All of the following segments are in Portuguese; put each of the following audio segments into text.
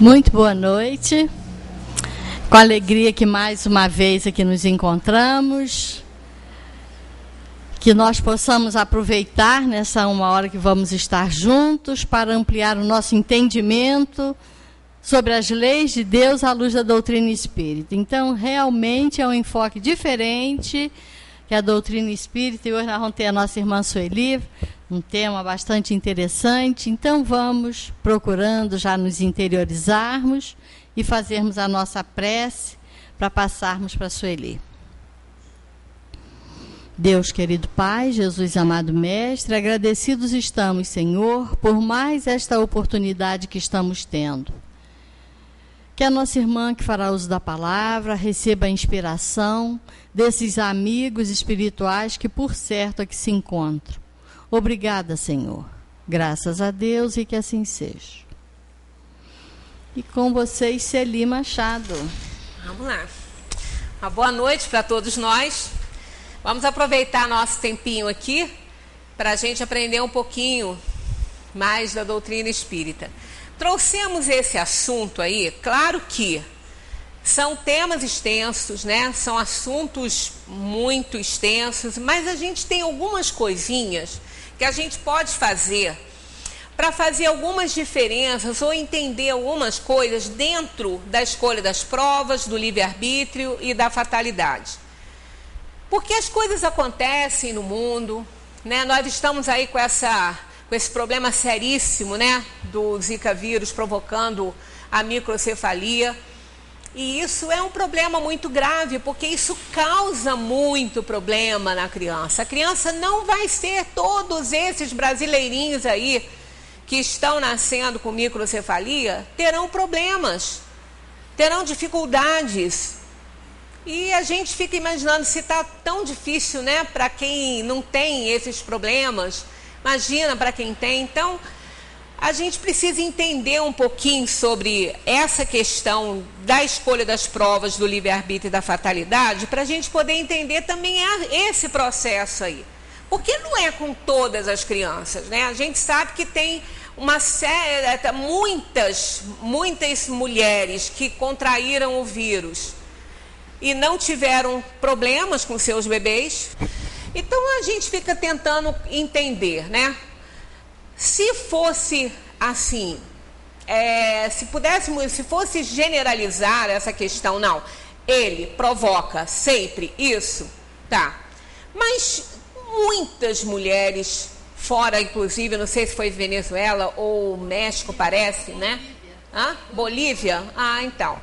Muito boa noite. Com alegria que mais uma vez aqui nos encontramos. Que nós possamos aproveitar nessa uma hora que vamos estar juntos para ampliar o nosso entendimento sobre as leis de Deus à luz da doutrina espírita. Então, realmente é um enfoque diferente que a doutrina espírita, e hoje nós vamos ter a nossa irmã Sueli, um tema bastante interessante. Então, vamos procurando já nos interiorizarmos e fazermos a nossa prece para passarmos para a Sueli. Deus, querido Pai, Jesus, amado Mestre, agradecidos estamos, Senhor, por mais esta oportunidade que estamos tendo. Que a nossa irmã que fará uso da palavra receba a inspiração desses amigos espirituais que, por certo, aqui se encontram. Obrigada, Senhor. Graças a Deus e que assim seja. E com vocês, Celi Machado. Vamos lá. Uma boa noite para todos nós. Vamos aproveitar nosso tempinho aqui para a gente aprender um pouquinho mais da doutrina espírita. Trouxemos esse assunto aí, claro que são temas extensos, né? São assuntos muito extensos, mas a gente tem algumas coisinhas que a gente pode fazer para fazer algumas diferenças ou entender algumas coisas dentro da escolha das provas, do livre-arbítrio e da fatalidade. Porque as coisas acontecem no mundo, né? Nós estamos aí com esse problema seríssimo, né? Do Zika vírus provocando a microcefalia. E isso é um problema muito grave, porque isso causa muito problema na criança. A criança não vai ser todos esses brasileirinhos aí que estão nascendo com microcefalia, terão problemas, terão dificuldades. E a gente fica imaginando se está tão difícil, né, para quem não tem esses problemas, imagina para quem tem. Então, a gente precisa entender um pouquinho sobre essa questão da escolha das provas, do livre-arbítrio e da fatalidade, para a gente poder entender também esse processo aí. Porque não é com todas as crianças, né? A gente sabe que tem muitas mulheres que contraíram o vírus e não tiveram problemas com seus bebês. Então, a gente fica tentando entender, né? Se fosse assim, se fosse generalizar essa questão, não, ele provoca sempre isso, tá. Mas muitas mulheres, fora inclusive, não sei se foi Venezuela ou México, parece, né? Bolívia? Então.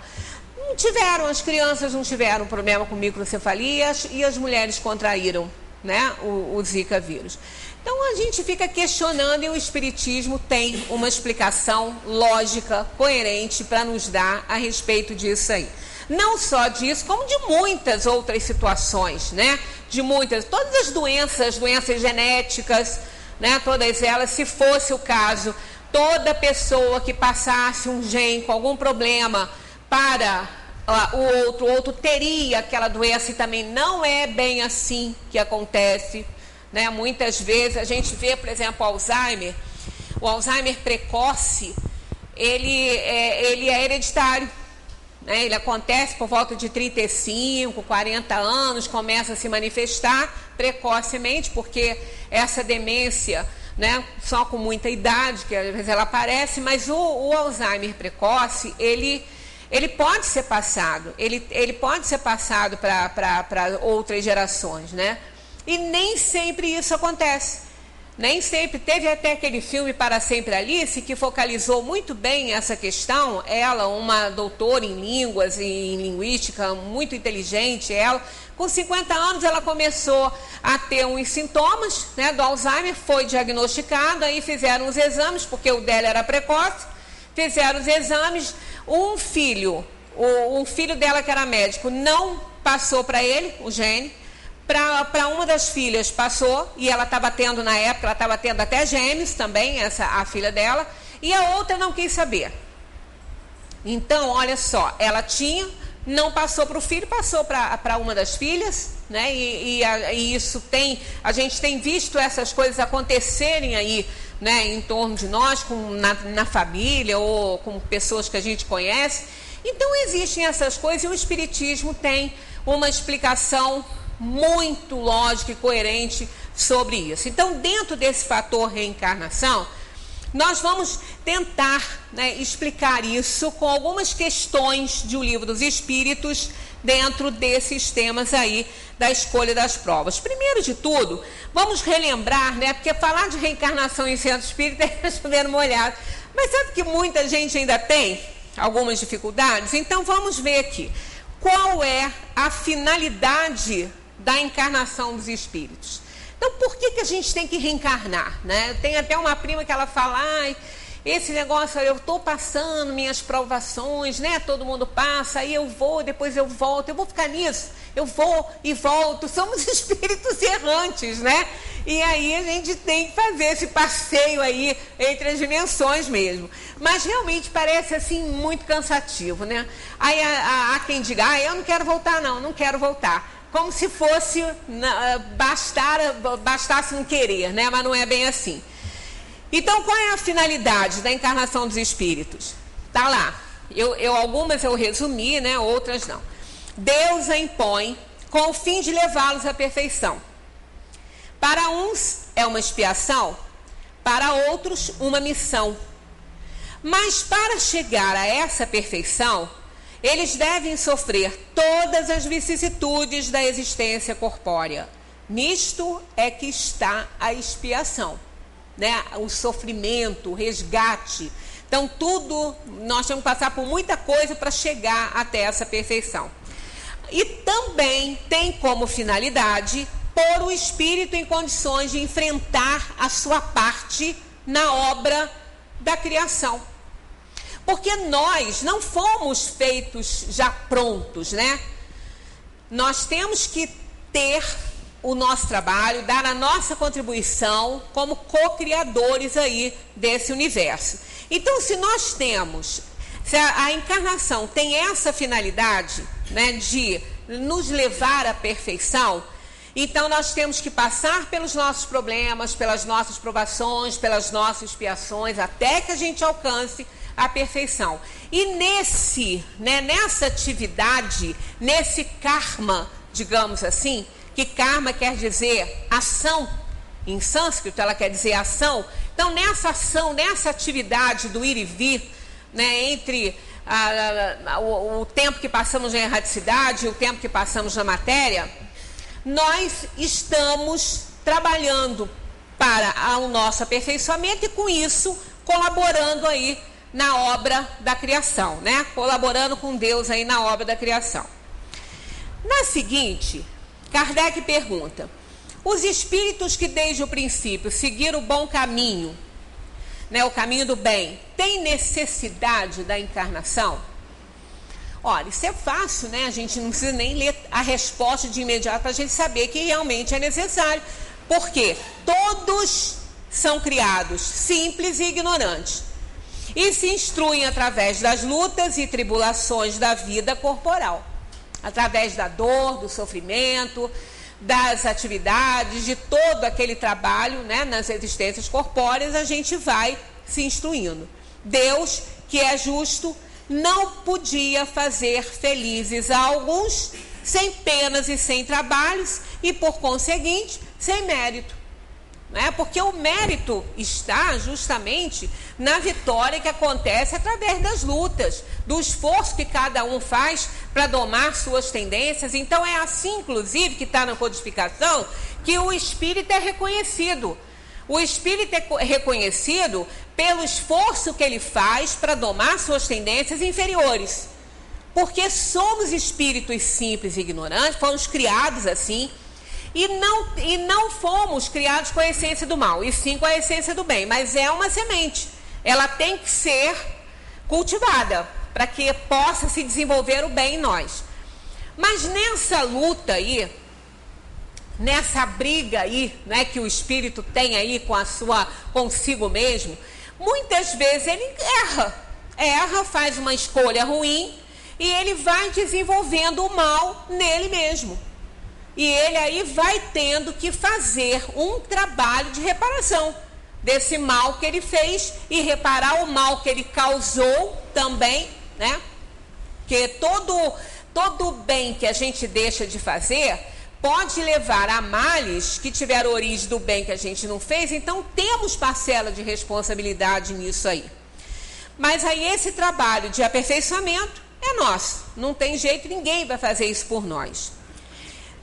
As crianças não tiveram problema com microcefalia e as mulheres contraíram, né, o Zika vírus. Então a gente fica questionando e o Espiritismo tem uma explicação lógica, coerente para nos dar a respeito disso aí. Não só disso, como de muitas outras situações, né? Todas as doenças genéticas, né? Todas elas, se fosse o caso, toda pessoa que passasse um gene com algum problema para o outro teria aquela doença, e também não é bem assim que acontece, né? Muitas vezes a gente vê, por exemplo, o Alzheimer precoce, ele é hereditário, né? Ele acontece por volta de 35, 40 anos, começa a se manifestar precocemente, porque essa demência, né, só com muita idade, que às vezes ela aparece, mas o Alzheimer precoce, ele pode ser passado, ele pode ser passado para outras gerações, né? E nem sempre isso acontece. Nem sempre. Teve até aquele filme Para Sempre Alice, que focalizou muito bem essa questão. Ela, uma doutora em línguas e em linguística, muito inteligente, com 50 anos ela começou a ter uns sintomas, né, do Alzheimer, foi diagnosticado, aí fizeram os exames, porque o dela era precoce, fizeram os exames. Um filho dela, que era médico, não passou para ele o gene. Para uma das filhas passou, e ela estava tendo, na época, ela estava tendo até gêmeos também, a filha dela, e a outra não quis saber. Então, olha só, ela não passou para o filho, passou para uma das filhas, né? E isso a gente tem visto essas coisas acontecerem aí né, em torno de nós, na família ou com pessoas que a gente conhece. Então existem essas coisas e o Espiritismo tem uma explicação muito lógica e coerente sobre isso. Então, dentro desse fator reencarnação, nós vamos tentar, né, explicar isso com algumas questões de O Livro dos Espíritos dentro desses temas aí da escolha das provas. Primeiro de tudo, vamos relembrar, né, porque falar de reencarnação em centro espírita é chover molhado. Mas sabe que muita gente ainda tem algumas dificuldades? Então vamos ver aqui. Qual é a finalidade da encarnação dos espíritos? Então, por que a gente tem que reencarnar, né? Tem até uma prima que ela fala, esse negócio, eu estou passando minhas provações, né? Todo mundo passa, aí eu vou, depois eu volto, eu vou ficar nisso, eu vou e volto, somos espíritos errantes, né? E aí a gente tem que fazer esse passeio aí entre as dimensões mesmo. Mas realmente parece assim muito cansativo, né? Aí há quem diga, eu não quero voltar não quero voltar. Como se fosse, bastasse um querer, né? Mas não é bem assim. Então, qual é a finalidade da encarnação dos espíritos? Tá lá. Algumas eu resumi, né? Outras não. Deus a impõe com o fim de levá-los à perfeição. Para uns é uma expiação, para outros uma missão. Mas para chegar a essa perfeição, eles devem sofrer todas as vicissitudes da existência corpórea. Nisto é que está a expiação, né? O sofrimento, o resgate. Então, nós temos que passar por muita coisa para chegar até essa perfeição. E também tem como finalidade pôr o espírito em condições de enfrentar a sua parte na obra da criação. Porque nós não fomos feitos já prontos, né? Nós temos que ter o nosso trabalho, dar a nossa contribuição como co-criadores aí desse universo. Então, se a encarnação tem essa finalidade, né, de nos levar à perfeição, então nós temos que passar pelos nossos problemas, pelas nossas provações, pelas nossas expiações, até que a gente alcance a perfeição. E nessa atividade, nesse karma, digamos assim, que karma quer dizer ação, em sânscrito ela quer dizer ação. Então, nessa ação, nessa atividade do ir e vir, né, entre o tempo que passamos na erraticidade e o tempo que passamos na matéria, nós estamos trabalhando para o nosso aperfeiçoamento e, com isso, colaborando aí na obra da criação, né? Colaborando com Deus aí na obra da criação. Na seguinte, Kardec pergunta: os espíritos que desde o princípio seguiram o bom caminho, né, o caminho do bem, têm necessidade da encarnação? Olha, isso é fácil, né? A gente não precisa nem ler a resposta de imediato para a gente saber que realmente é necessário. Porque todos são criados simples e ignorantes e se instruem através das lutas e tribulações da vida corporal, através da dor, do sofrimento, das atividades, de todo aquele trabalho, né, nas existências corpóreas, a gente vai se instruindo. Deus, que é justo, não podia fazer felizes a alguns sem penas e sem trabalhos e, por conseguinte, sem mérito. Né? Porque o mérito está justamente na vitória que acontece através das lutas, do esforço que cada um faz para domar suas tendências. Então é assim, inclusive, que está na codificação, que o espírito é reconhecido. O espírito é reconhecido pelo esforço que ele faz para domar suas tendências inferiores. Porque somos espíritos simples e ignorantes, fomos criados assim, e não fomos criados com a essência do mal, e sim com a essência do bem. Mas é uma semente, ela tem que ser cultivada para que possa se desenvolver o bem em nós. Mas nessa luta aí, nessa briga aí, né, que o espírito tem aí consigo mesmo, muitas vezes ele erra, faz uma escolha ruim e ele vai desenvolvendo o mal nele mesmo. E ele aí vai tendo que fazer um trabalho de reparação, desse mal que ele fez e reparar o mal que ele causou também, né? Que todo bem que a gente deixa de fazer pode levar a males que tiveram origem do bem que a gente não fez, então temos parcela de responsabilidade nisso aí. Mas aí esse trabalho de aperfeiçoamento é nosso, não tem jeito, ninguém vai fazer isso por nós.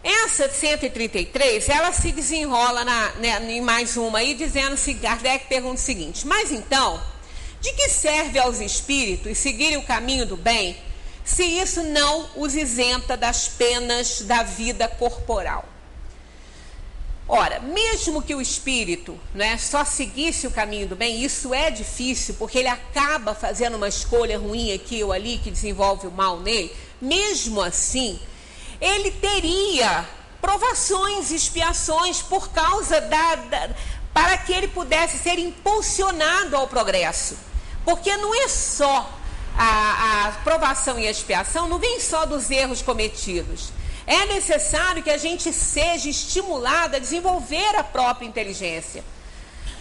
Essa 133, ela se desenrola em mais uma aí, dizendo que Kardec pergunta o seguinte: mas então, de que serve aos espíritos seguirem o caminho do bem, se isso não os isenta das penas da vida corporal? Ora, mesmo que o espírito, né, só seguisse o caminho do bem, isso é difícil, porque ele acaba fazendo uma escolha ruim aqui ou ali, que desenvolve o mal nele. Mesmo assim, ele teria provações, expiações, por causa para que ele pudesse ser impulsionado ao progresso. Porque não é só a provação e a expiação, não vem só dos erros cometidos. É necessário que a gente seja estimulado a desenvolver a própria inteligência.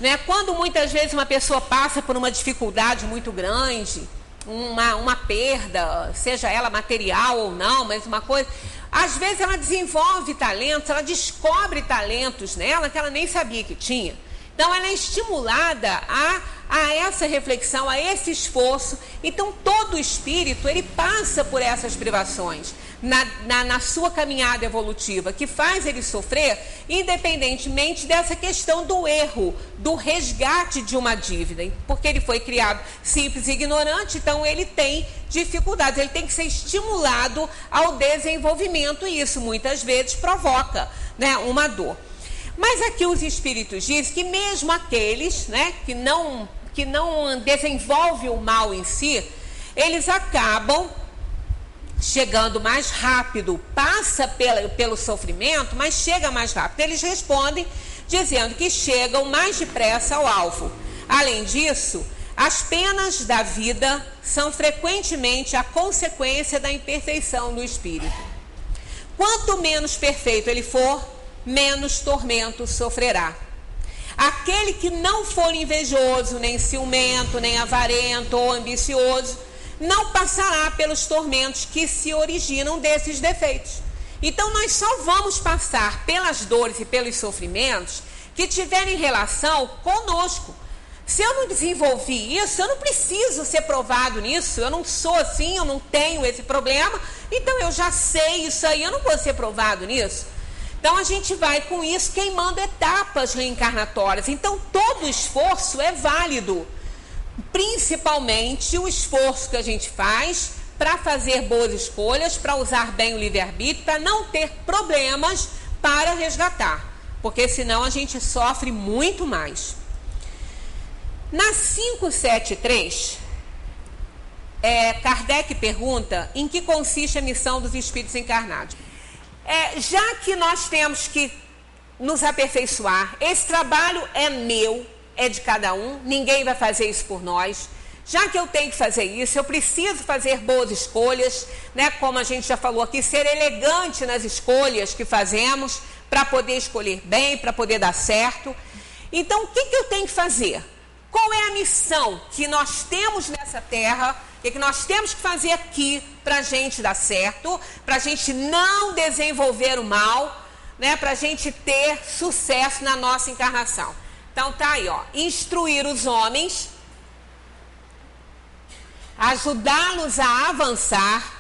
Né? Quando muitas vezes uma pessoa passa por uma dificuldade muito grande, uma perda, seja ela material ou não, mas uma coisa, às vezes ela desenvolve talentos, ela descobre talentos nela que ela nem sabia que tinha. Então ela é estimulada a essa reflexão, a esse esforço. Então todo espírito, ele passa por essas privações na sua caminhada evolutiva, que faz ele sofrer, independentemente dessa questão do erro, do resgate de uma dívida, porque ele foi criado simples e ignorante, então ele tem dificuldades, ele tem que ser estimulado ao desenvolvimento, e isso muitas vezes provoca, né, uma dor. Mas aqui os espíritos dizem que mesmo aqueles, né, que não desenvolvem o mal em si, eles acabam chegando mais rápido, passa pelo sofrimento, mas chega mais rápido. Eles respondem dizendo que chegam mais depressa ao alvo. Além disso, as penas da vida são frequentemente a consequência da imperfeição do espírito. Quanto menos perfeito ele for, menos tormento sofrerá. Aquele que não for invejoso, nem ciumento, nem avarento ou ambicioso, não passará pelos tormentos que se originam desses defeitos. Então nós só vamos passar pelas dores e pelos sofrimentos que tiverem relação conosco. Se eu não desenvolvi isso, eu não preciso ser provado nisso, eu não sou assim, eu não tenho esse problema, então eu já sei isso aí, eu não vou ser provado nisso. Então a gente vai com isso queimando etapas reencarnatórias. Então todo esforço é válido, principalmente o esforço que a gente faz para fazer boas escolhas, para usar bem o livre-arbítrio, para não ter problemas para resgatar, porque senão a gente sofre muito mais. Na 573, Kardec pergunta em que consiste a missão dos espíritos encarnados. Já que nós temos que nos aperfeiçoar, esse trabalho é meu, é de cada um, ninguém vai fazer isso por nós. Já que eu tenho que fazer isso, eu preciso fazer boas escolhas, né? Como a gente já falou aqui, ser elegante nas escolhas que fazemos, para poder escolher bem, para poder dar certo. Então, o que eu tenho que fazer? Qual é a missão que nós temos nessa terra, que nós temos que fazer aqui para a gente dar certo, para a gente não desenvolver o mal, né? Para a gente ter sucesso na nossa encarnação? Então tá aí, ó, instruir os homens, ajudá-los a avançar,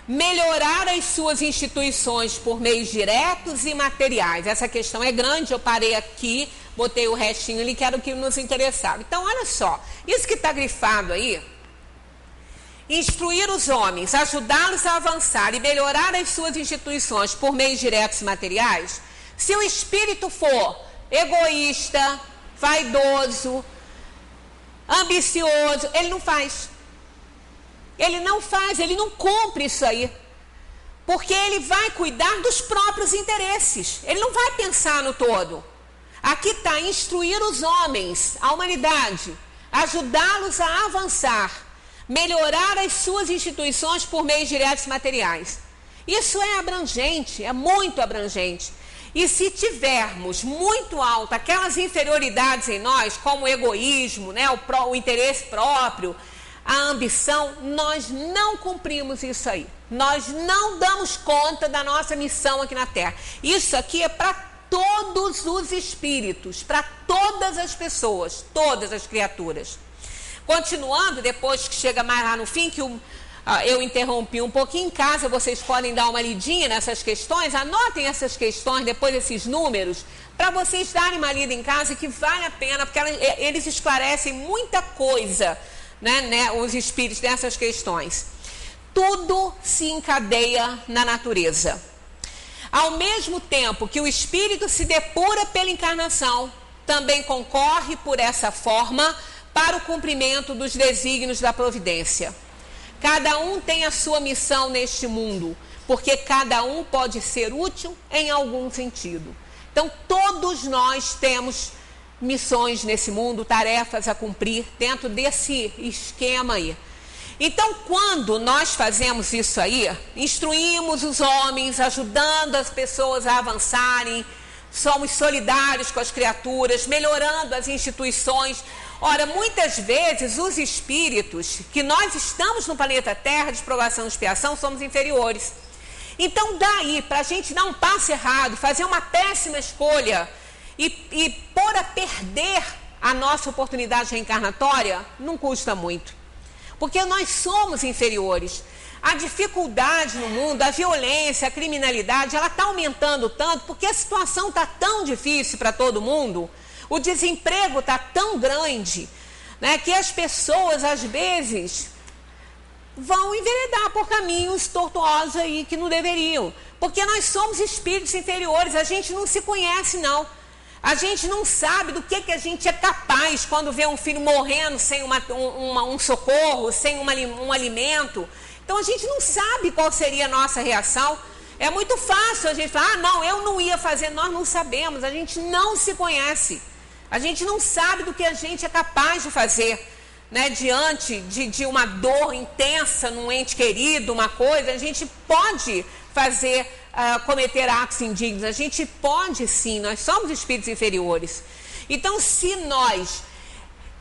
melhorar as suas instituições por meios diretos e materiais. Essa questão é grande, eu parei aqui, botei o restinho ali, que era o que nos interessava. Então olha só, isso que está grifado aí, instruir os homens, ajudá-los a avançar e melhorar as suas instituições por meios diretos e materiais. Se o espírito for egoísta, vaidoso, ambicioso, ele não faz. Ele não faz, ele não cumpre isso aí. Porque ele vai cuidar dos próprios interesses. Ele não vai pensar no todo. Aqui está, instruir os homens, a humanidade, ajudá-los a avançar, melhorar as suas instituições por meios diretos e materiais. Isso é abrangente, é muito abrangente. E se tivermos muito alto aquelas inferioridades em nós, como o egoísmo, né, o interesse próprio, a ambição, nós não cumprimos isso aí. Nós não damos conta da nossa missão aqui na Terra. Isso aqui é para todos os espíritos, para todas as pessoas, todas as criaturas. Continuando, depois que chega mais lá no fim, que eu interrompi um pouquinho, em casa vocês podem dar uma lidinha nessas questões, anotem essas questões, depois esses números, para vocês darem uma lida em casa, que vale a pena, porque eles esclarecem muita coisa, né, os espíritos dessas questões. Tudo se encadeia na natureza. Ao mesmo tempo que o espírito se depura pela encarnação, também concorre por essa forma para o cumprimento dos desígnios da providência. Cada um tem a sua missão neste mundo, porque cada um pode ser útil em algum sentido. Então, todos nós temos missões nesse mundo, tarefas a cumprir dentro desse esquema aí. Então, quando nós fazemos isso aí, instruímos os homens, ajudando as pessoas a avançarem, somos solidários com as criaturas, melhorando as instituições. Ora, muitas vezes os espíritos, que nós estamos no planeta Terra de provação e expiação, somos inferiores. Então, daí, para a gente dar um passo errado, fazer uma péssima escolha e pôr a perder a nossa oportunidade reencarnatória, não custa muito. Porque nós somos inferiores. A dificuldade no mundo, a violência, a criminalidade, ela está aumentando tanto porque a situação está tão difícil para todo mundo, o desemprego está tão grande, né, que as pessoas, às vezes, vão enveredar por caminhos tortuosos aí que não deveriam. Porque nós somos espíritos inferiores, a gente não se conhece, não. A gente não sabe do que a gente é capaz quando vê um filho morrendo sem um socorro, sem um alimento. Então, a gente não sabe qual seria a nossa reação. É muito fácil a gente falar, não, eu não ia fazer. Nós não sabemos, a gente não se conhece. A gente não sabe do que a gente é capaz de fazer, né? Diante de uma dor intensa num ente querido, uma coisa, a gente pode cometer atos indignos. A gente pode sim, nós somos espíritos inferiores. Então, se nós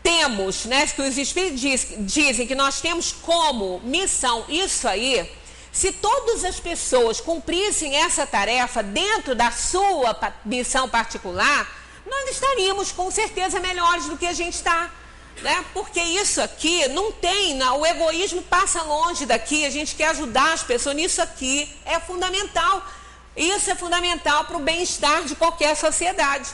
temos, né, que os espíritos dizem que nós temos como missão isso aí, se todas as pessoas cumprissem essa tarefa dentro da sua missão particular, nós estaríamos com certeza melhores do que a gente está, né? Porque isso aqui não tem, o egoísmo passa longe daqui, a gente quer ajudar as pessoas, isso aqui é fundamental. Isso é fundamental para o bem-estar de qualquer sociedade.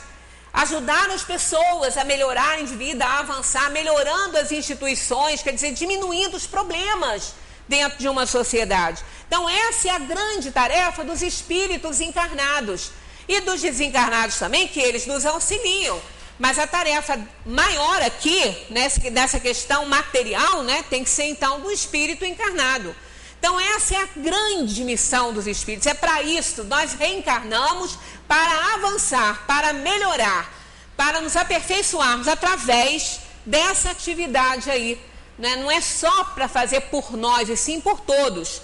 Ajudar as pessoas a melhorarem de vida, a avançar, melhorando as instituições, quer dizer, diminuindo os problemas dentro de uma sociedade. Então, essa é a grande tarefa dos espíritos encarnados e dos desencarnados também, que eles nos auxiliam. Mas a tarefa maior aqui, nessa questão material, né, tem que ser então do espírito encarnado. Então, essa é a grande missão dos espíritos. É para isso, nós reencarnamos para avançar, para melhorar, para nos aperfeiçoarmos através dessa atividade aí, né? Não é só para fazer por nós, e sim por todos.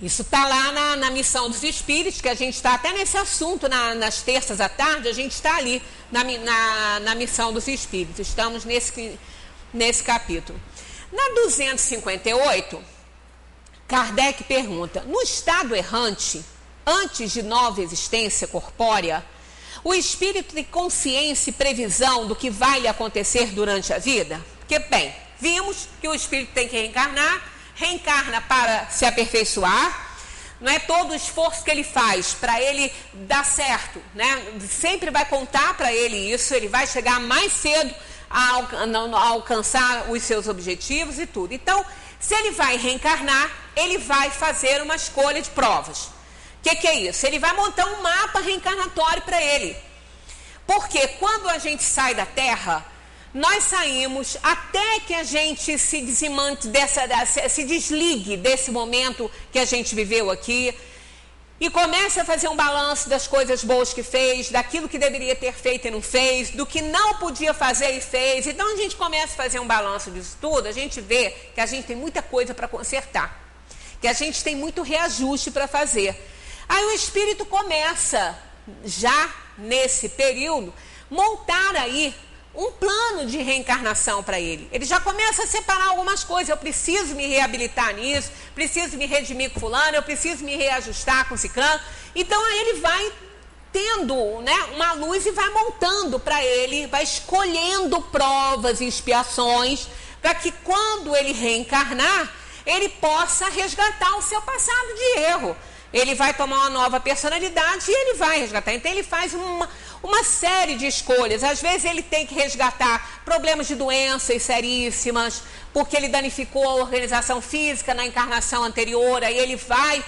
Isso está lá na missão dos espíritos, que a gente está até nesse assunto, nas terças à tarde, a gente está ali na missão dos espíritos. Estamos nesse capítulo. Na 258, Kardec pergunta, no estado errante, antes de nova existência corpórea, o espírito tem consciência e previsão do que vai lhe acontecer durante a vida? Porque, bem, vimos que o espírito tem que reencarna para se aperfeiçoar, não é todo o esforço que ele faz para ele dar certo, né? Sempre vai contar para ele isso, ele vai chegar mais cedo a alcançar os seus objetivos e tudo. Então, se ele vai reencarnar, ele vai fazer uma escolha de provas. O que é isso? Ele vai montar um mapa reencarnatório para ele. Porque quando a gente sai da Terra, nós saímos até que a gente se desligue desse momento que a gente viveu aqui e comece a fazer um balanço das coisas boas que fez, daquilo que deveria ter feito e não fez, do que não podia fazer e fez. Então, a gente começa a fazer um balanço disso tudo, a gente vê que a gente tem muita coisa para consertar, que a gente tem muito reajuste para fazer. Aí o espírito começa, já nesse período, montar aí um plano de reencarnação para ele. Ele já começa a separar algumas coisas. Eu preciso me reabilitar nisso, preciso me redimir com fulano, eu preciso me reajustar com ciclano. Então aí ele vai tendo, né, uma luz e vai montando para ele, vai escolhendo provas e expiações para que quando ele reencarnar, ele possa resgatar o seu passado de erro. Ele vai tomar uma nova personalidade e ele vai resgatar. Então ele faz uma série de escolhas. Às vezes ele tem que resgatar problemas de doenças seríssimas, porque ele danificou a organização física na encarnação anterior. Aí ele vai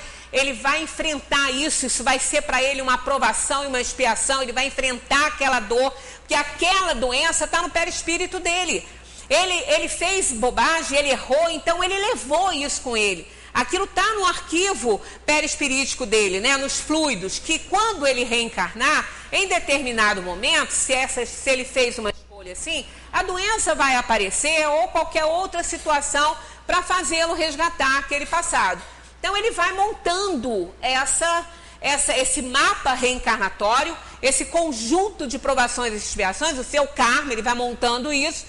enfrentar isso vai ser para ele uma aprovação e uma expiação. Ele vai enfrentar aquela dor, porque aquela doença está no perispírito dele. Ele fez bobagem, ele errou, então ele levou isso com ele. Aquilo está no arquivo perispirítico dele, né, nos fluidos, que quando ele reencarnar, em determinado momento, se ele fez uma escolha assim, a doença vai aparecer ou qualquer outra situação para fazê-lo resgatar aquele passado. Então ele vai montando esse mapa reencarnatório, esse conjunto de provações e expiações, o seu karma, ele vai montando isso.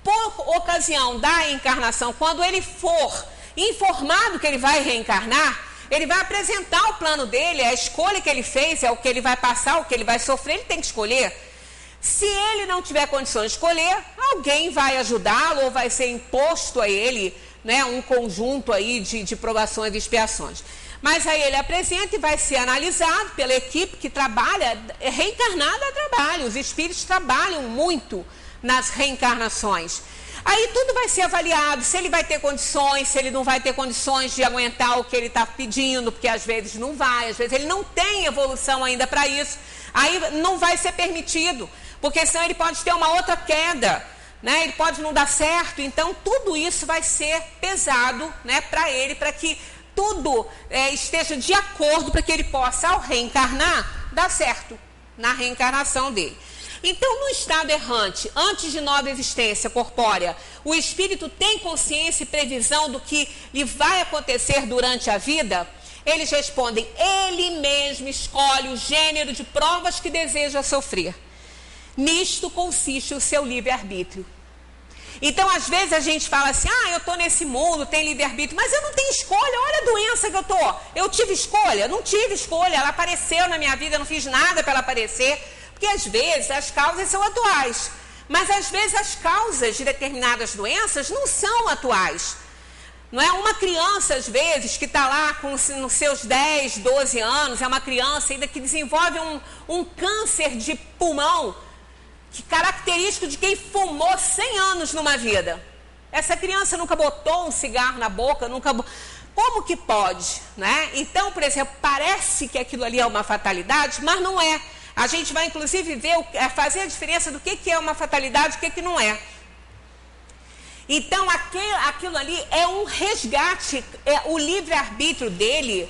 Por ocasião da encarnação, quando ele for informado que ele vai reencarnar, ele vai apresentar o plano dele, a escolha que ele fez, é o que ele vai passar, o que ele vai sofrer, ele tem que escolher. Se ele não tiver condições de escolher, alguém vai ajudá-lo ou vai ser imposto a ele, né, um conjunto aí de provações e expiações. Mas aí ele apresenta e vai ser analisado pela equipe que trabalha, reencarnada a trabalho, os espíritos trabalham muito nas reencarnações. Aí tudo vai ser avaliado, se ele vai ter condições, se ele não vai ter condições de aguentar o que ele está pedindo, porque às vezes não vai, às vezes ele não tem evolução ainda para isso, aí não vai ser permitido, porque senão ele pode ter uma outra queda, né? Ele pode não dar certo, então tudo isso vai ser pesado, né, para ele, para que tudo esteja de acordo, para que ele possa, ao reencarnar, dar certo na reencarnação dele. Então, no estado errante, antes de nova existência corpórea, o espírito tem consciência e previsão do que lhe vai acontecer durante a vida? Eles respondem, ele mesmo escolhe o gênero de provas que deseja sofrer. Nisto consiste o seu livre-arbítrio. Então, às vezes a gente fala assim, eu estou nesse mundo, tem livre-arbítrio, mas eu não tenho escolha, olha a doença que eu estou. Eu tive escolha? Não tive escolha, ela apareceu na minha vida, eu não fiz nada para ela aparecer. Porque às vezes as causas são atuais, mas às vezes as causas de determinadas doenças não são atuais. Não é uma criança, às vezes, que está lá nos seus 10, 12 anos, é uma criança ainda que desenvolve um câncer de pulmão, que característico de quem fumou 100 anos numa vida. Essa criança nunca botou um cigarro na boca, nunca... Como que pode? Né? Então, por exemplo, parece que aquilo ali é uma fatalidade, mas não é. A gente vai, inclusive, fazer a diferença do que é uma fatalidade e o que não é. Então, aquilo ali é um resgate. O livre-arbítrio dele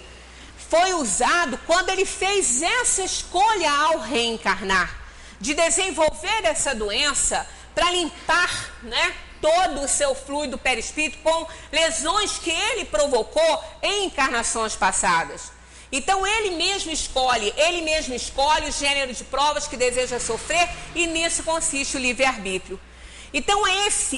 foi usado quando ele fez essa escolha ao reencarnar, de desenvolver essa doença para limpar, né, todo o seu fluido perispírito com lesões que ele provocou em encarnações passadas. Então ele mesmo escolhe o gênero de provas que deseja sofrer, e nisso consiste o livre-arbítrio. Então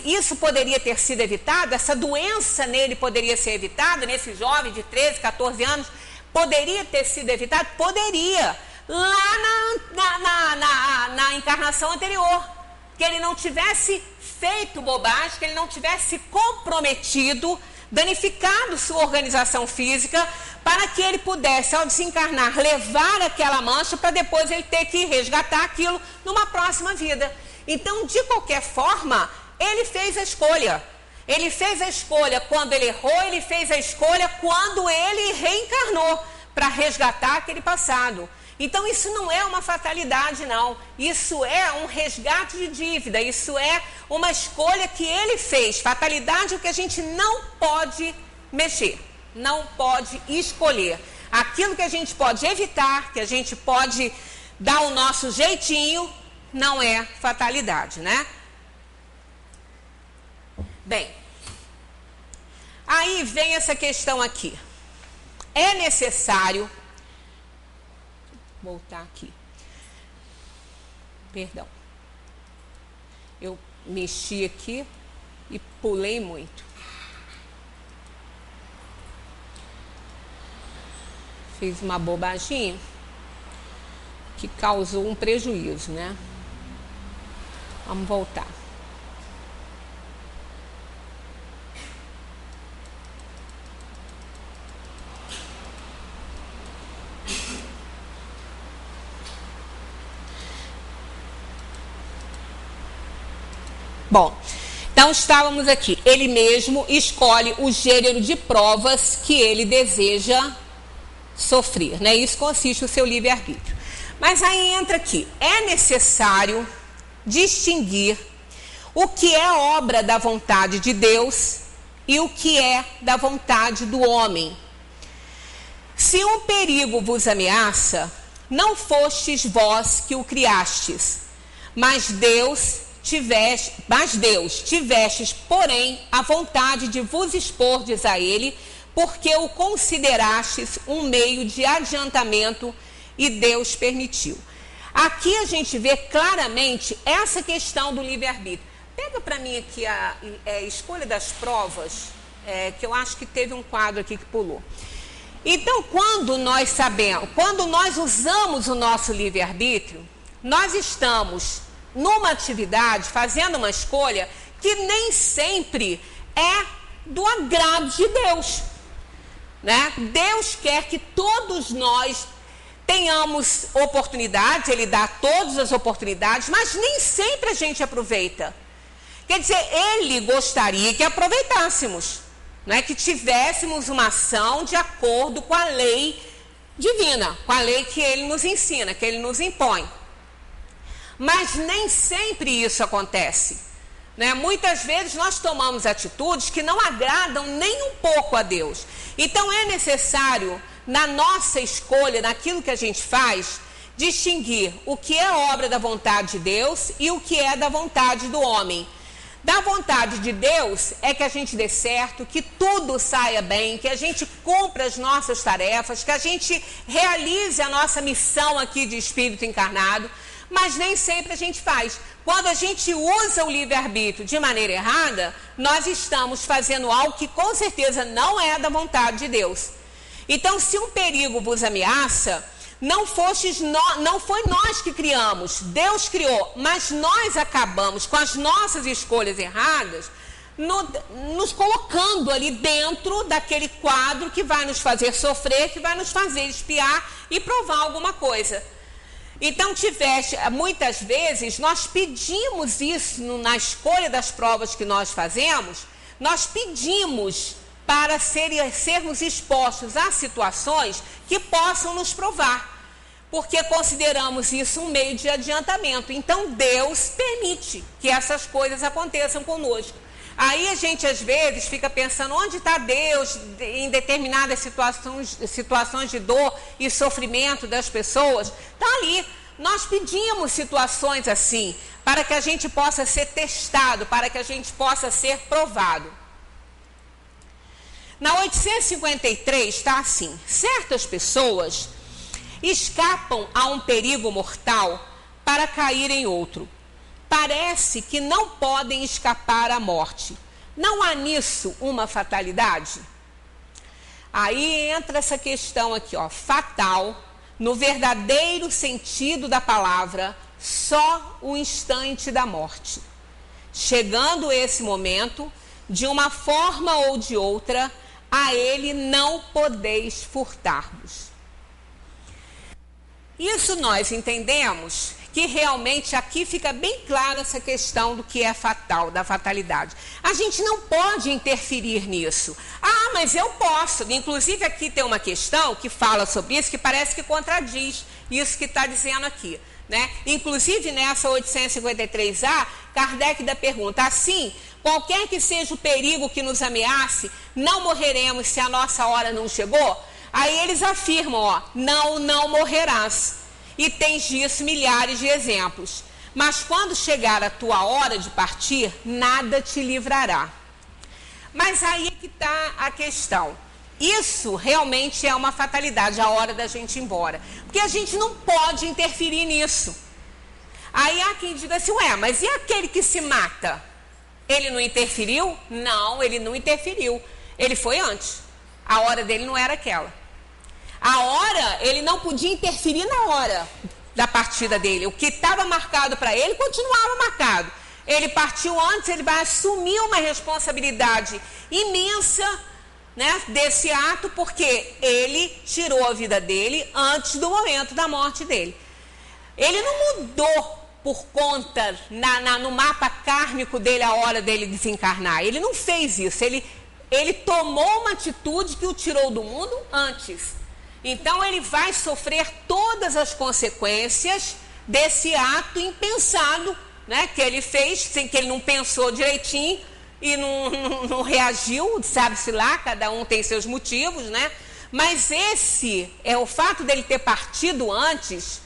isso poderia ter sido evitado, essa doença nele poderia ser evitada, nesse jovem de 13, 14 anos, poderia ter sido evitado? Poderia, lá na encarnação anterior, que ele não tivesse feito bobagem, que ele não tivesse comprometido, danificado sua organização física, para que ele pudesse, ao desencarnar, levar aquela mancha para depois ele ter que resgatar aquilo numa próxima vida. Então, de qualquer forma, ele fez a escolha. Ele fez a escolha quando ele errou, ele fez a escolha quando ele reencarnou, para resgatar aquele passado. Então, isso não é uma fatalidade, não. Isso é um resgate de dívida, isso é uma escolha que ele fez. Fatalidade é o que a gente não pode mexer, não pode escolher. Aquilo que a gente pode evitar, que a gente pode dar o nosso jeitinho, não é fatalidade, né? Bem, aí vem essa questão aqui. É necessário voltar aqui. Perdão. Eu mexi aqui e pulei muito. Fiz uma bobaginha que causou um prejuízo, né? Vamos voltar. Bom, então estávamos aqui. Ele mesmo escolhe o gênero de provas que ele deseja sofrer, né? Isso consiste o seu livre-arbítrio. Mas aí entra aqui, é necessário distinguir o que é obra da vontade de Deus e o que é da vontade do homem. Se um perigo vos ameaça, não fostes vós que o criastes, mas Deus tivestes, porém, a vontade de vos expordes a ele, porque o considerastes um meio de adiantamento e Deus permitiu. Aqui a gente vê claramente essa questão do livre-arbítrio. Pega para mim aqui a escolha das provas, que eu acho que teve um quadro aqui que pulou. Então, quando nós usamos o nosso livre-arbítrio, nós estamos numa atividade, fazendo uma escolha que nem sempre é do agrado de Deus, né? Deus quer que todos nós tenhamos oportunidades, Ele dá todas as oportunidades, mas nem sempre a gente aproveita. Quer dizer, Ele gostaria que aproveitássemos, né? Que tivéssemos uma ação de acordo com a lei divina, com a lei que Ele nos ensina, que Ele nos impõe. Mas nem sempre isso acontece, né? Muitas vezes nós tomamos atitudes que não agradam nem um pouco a Deus. Então é necessário, na nossa escolha, naquilo que a gente faz, distinguir o que é obra da vontade de Deus e o que é da vontade do homem. Da vontade de Deus é que a gente dê certo, que tudo saia bem, que a gente cumpra as nossas tarefas, que a gente realize a nossa missão aqui de espírito encarnado. Mas nem sempre a gente faz. Quando a gente usa o livre-arbítrio de maneira errada, nós estamos fazendo algo que com certeza não é da vontade de Deus. Então, se um perigo vos ameaça, não foi nós que criamos, Deus criou, mas nós acabamos com as nossas escolhas erradas, nos colocando ali dentro daquele quadro que vai nos fazer sofrer, que vai nos fazer espiar e provar alguma coisa. Então, muitas vezes, nós pedimos isso na escolha das provas que nós fazemos, nós pedimos para sermos expostos a situações que possam nos provar, porque consideramos isso um meio de adiantamento. Então, Deus permite que essas coisas aconteçam conosco. Aí a gente, às vezes, fica pensando, onde está Deus em determinadas situações de dor e sofrimento das pessoas? Está ali. Nós pedimos situações assim, para que a gente possa ser testado, para que a gente possa ser provado. Na 853 está assim: certas pessoas escapam a um perigo mortal para cair em outro. Parece que não podem escapar à morte. Não há nisso uma fatalidade? Aí entra essa questão aqui, ó, fatal, no verdadeiro sentido da palavra, só o instante da morte. Chegando esse momento, de uma forma ou de outra, a ele não podeis furtar-vos. Isso nós entendemos que realmente aqui fica bem clara essa questão do que é fatal, da fatalidade. A gente não pode interferir nisso. Ah, mas eu posso. Inclusive aqui tem uma questão que fala sobre isso, que parece que contradiz isso que está dizendo aqui, né? Inclusive nessa 853A, Kardec dá pergunta, assim, qualquer que seja o perigo que nos ameace, não morreremos se a nossa hora não chegou? Aí eles afirmam, ó, não morrerás. E tens disso milhares de exemplos. Mas quando chegar a tua hora de partir, nada te livrará. Mas aí é que está a questão. Isso realmente é uma fatalidade, a hora da gente ir embora. Porque a gente não pode interferir nisso. Aí há quem diga assim, ué, mas e aquele que se mata? Ele não interferiu? Não, ele não interferiu. Ele foi antes. A hora dele não era aquela. A hora, ele não podia interferir na hora da partida dele. O que estava marcado para ele continuava marcado. Ele partiu antes, ele vai assumir uma responsabilidade imensa, né, desse ato, porque ele tirou a vida dele antes do momento da morte dele. Ele não mudou por conta, no mapa kármico dele, a hora dele desencarnar. Ele não fez isso. Ele tomou uma atitude que o tirou do mundo antes. Então, ele vai sofrer todas as consequências desse ato impensado, né, que ele fez, sem que ele não pensou direitinho e não reagiu, sabe-se lá, cada um tem seus motivos, né? Mas esse é o fato dele ter partido antes,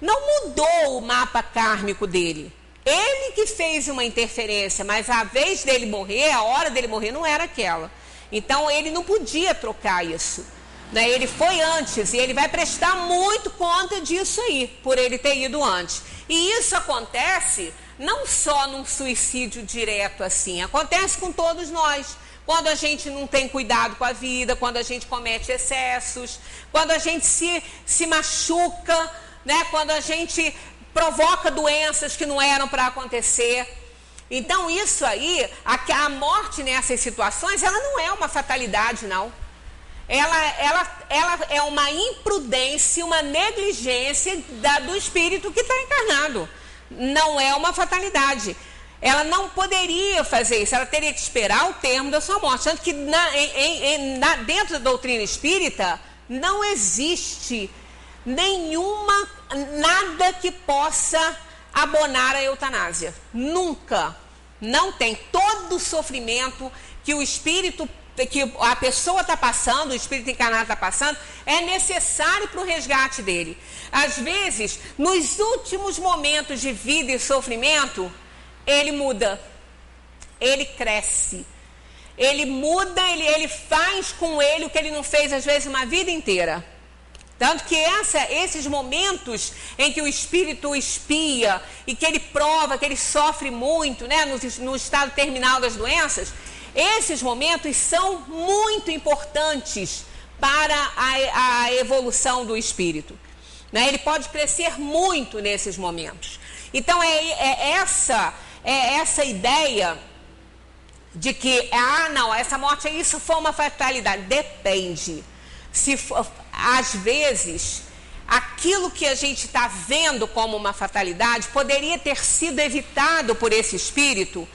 não mudou o mapa kármico dele. Ele que fez uma interferência, mas a vez dele morrer, a hora dele morrer não era aquela. Então ele não podia trocar isso, né? Ele foi antes e ele vai prestar muito conta disso aí, por ele ter ido antes. E isso acontece não só num suicídio direto assim, acontece com todos nós. Quando a gente não tem cuidado com a vida, quando a gente comete excessos, quando a gente se machuca, né? Quando a gente provoca doenças que não eram para acontecer. Então isso aí, a morte nessas situações, ela não é uma fatalidade, não. Ela é uma imprudência, uma negligência do espírito que está encarnado. Não é uma fatalidade. Ela não poderia fazer isso, ela teria que esperar o termo da sua morte. Tanto que dentro da doutrina espírita não existe nada que possa abonar a eutanásia. Nunca. Não tem. Todo o sofrimento que o espírito, que a pessoa está passando, o espírito encarnado está passando, é necessário para o resgate dele. Às vezes, nos últimos momentos de vida e sofrimento, ele muda, ele cresce, ele muda, ele faz com ele o que ele não fez, às vezes, uma vida inteira. Tanto que esses momentos em que o espírito espia e que ele prova que ele sofre muito, né, no estado terminal das doenças, esses momentos são muito importantes para a evolução do espírito, né? Ele pode crescer muito nesses momentos. Então é essa ideia de que, não, essa morte, isso foi uma fatalidade. Depende. Às vezes, aquilo que a gente está vendo como uma fatalidade poderia ter sido evitado por esse espírito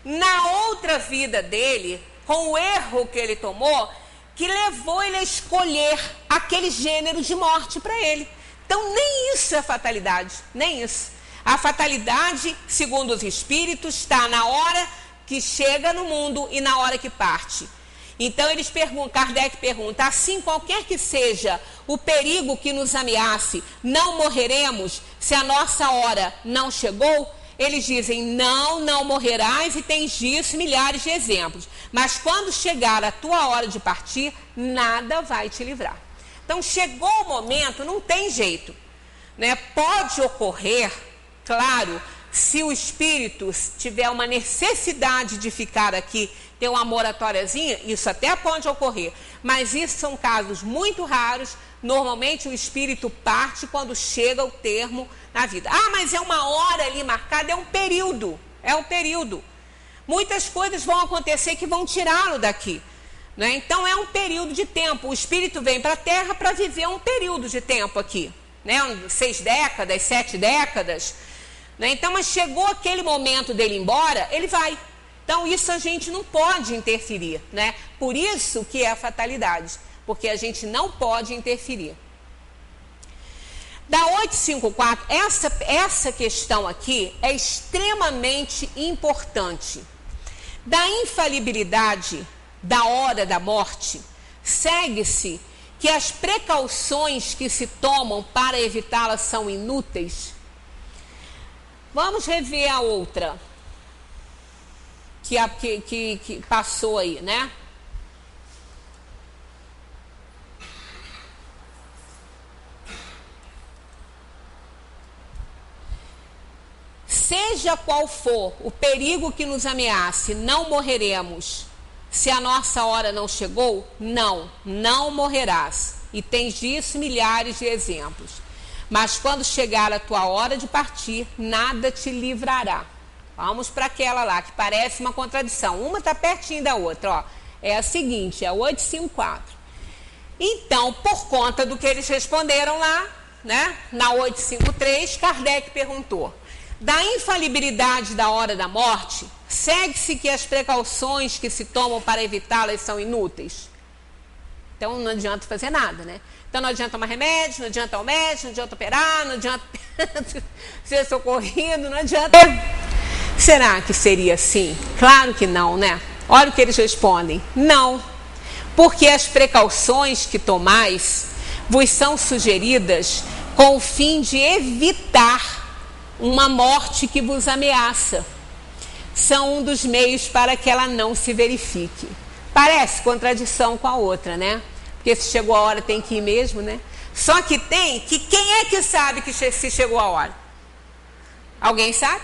na outra vida dele, com o erro que ele tomou, que levou ele a escolher aquele gênero de morte para ele. Então, nem isso é fatalidade, nem isso. A fatalidade, segundo os espíritos, está na hora que chega no mundo e na hora que parte. Então, Kardec pergunta, assim, qualquer que seja o perigo que nos ameace, não morreremos se a nossa hora não chegou? Eles dizem, não morrerás, e tens disso milhares de exemplos. Mas quando chegar a tua hora de partir, nada vai te livrar. Então, chegou o momento, não tem jeito, né? Pode ocorrer, claro, se o espírito tiver uma necessidade de ficar aqui, ter uma moratóriazinha, isso até pode ocorrer. Mas isso são casos muito raros. Normalmente o espírito parte quando chega o termo na vida. Mas é uma hora ali marcada, é um período. É um período. Muitas coisas vão acontecer que vão tirá-lo daqui, né? Então é um período de tempo. O espírito vem para a Terra para viver um período de tempo aqui, né? 6 décadas, 7 décadas. Né? Então, mas chegou aquele momento dele ir embora, ele vai. Então, isso a gente não pode interferir, né? Por isso que é a fatalidade, porque a gente não pode interferir. Da 854, essa questão aqui é extremamente importante. Da infalibilidade da hora da morte, segue-se que as precauções que se tomam para evitá-la são inúteis. Vamos rever a outra que passou aí, né? seja qual for o perigo que nos ameace, não morreremos. Se a nossa hora não chegou, não morrerás. E tens disso milhares de exemplos. Mas quando chegar a tua hora de partir, nada te livrará. Vamos para aquela lá, que parece uma contradição. Uma está pertinho da outra, ó. É a seguinte, é o 854. Então, por conta do que eles responderam lá, né, na 853, Kardec perguntou: da infalibilidade da hora da morte, segue-se que as precauções que se tomam para evitá-las são inúteis? Então não adianta fazer nada, né? Então não adianta tomar remédio, não adianta o médico, não adianta operar, não adianta ser socorrido, não adianta... Será que seria assim? Claro que não, né? Olha o que eles respondem: não, porque as precauções que tomais vos são sugeridas com o fim de evitar uma morte que vos ameaça. São um dos meios para que ela não se verifique. Parece contradição com a outra, né? Porque se chegou a hora tem que ir mesmo, né? Só que tem que quem é que sabe que se chegou a hora? Alguém sabe?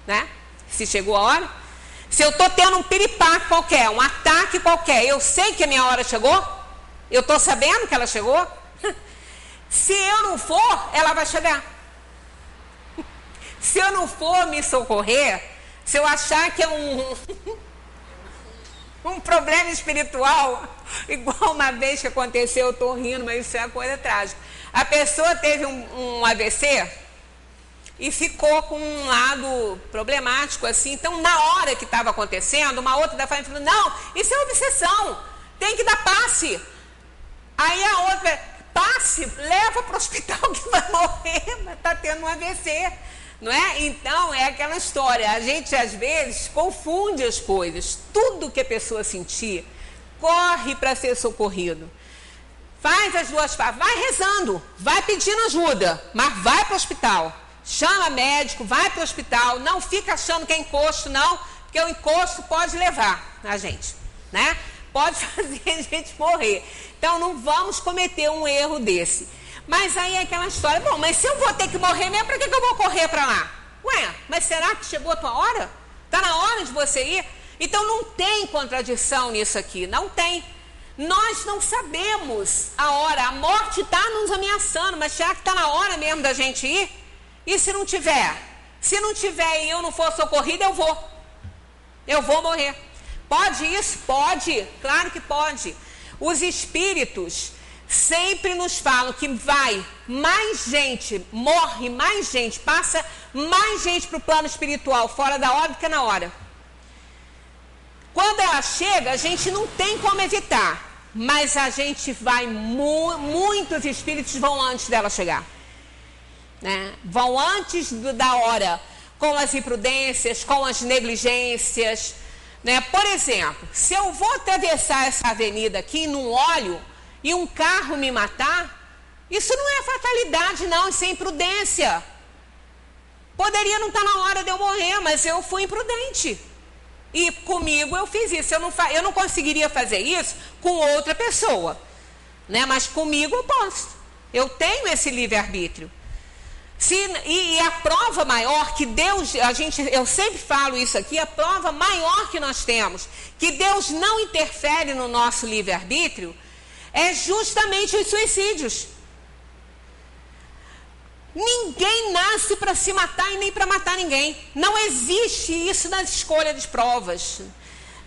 Né? Se chegou a hora? Se eu estou tendo um piripaque qualquer, um ataque qualquer, eu sei que a minha hora chegou? Eu estou sabendo que ela chegou? Se eu não for, ela vai chegar. Se eu não for me socorrer, se eu achar que é um problema espiritual, igual uma vez que aconteceu, eu estou rindo, mas isso é uma coisa trágica. A pessoa teve um AVC e ficou com um lado problemático, assim. Então, na hora que estava acontecendo, uma outra da família falou: não, isso é obsessão, tem que dar passe. Aí a outra: passe, leva para o hospital que vai morrer, está tendo um AVC. Não é? Então, é aquela história. A gente, às vezes, confunde as coisas. Tudo que a pessoa sentir, corre para ser socorrido. Faz as duas partes. Vai rezando, vai pedindo ajuda, mas vai para o hospital. Chama médico, vai para o hospital. Não fica achando que é encosto, não, porque o encosto pode levar a gente, né? Pode fazer a gente morrer. Então, não vamos cometer um erro desse. Mas aí é aquela história: bom, mas se eu vou ter que morrer mesmo, para que eu vou correr para lá? Ué, mas será que chegou a tua hora? Está na hora de você ir? Então não tem contradição nisso aqui, não tem. Nós não sabemos a hora, a morte está nos ameaçando, mas será que está na hora mesmo da gente ir? E se não tiver? Se não tiver e eu não for socorrida, eu vou morrer. Pode isso? Pode, claro que pode. Os espíritos sempre nos falam que vai mais gente, morre mais gente, passa mais gente para o plano espiritual fora da hora do que na hora. Quando ela chega, a gente não tem como evitar, mas a gente vai, muitos espíritos vão antes dela chegar, né? Vão antes da hora, com as imprudências, com as negligências, né? Por exemplo, se eu vou atravessar essa avenida aqui num olho e um carro me matar, isso não é fatalidade, não, isso é imprudência. Poderia não estar na hora de eu morrer, mas eu fui imprudente. E comigo eu fiz isso. Eu não conseguiria fazer isso com outra pessoa, né? Mas comigo eu posso. Eu tenho esse livre-arbítrio. E a prova maior que Deus, eu sempre falo isso aqui, a prova maior que nós temos, que Deus não interfere no nosso livre-arbítrio, é justamente os suicídios. Ninguém nasce para se matar e nem para matar ninguém. Não existe isso nas escolhas de provas.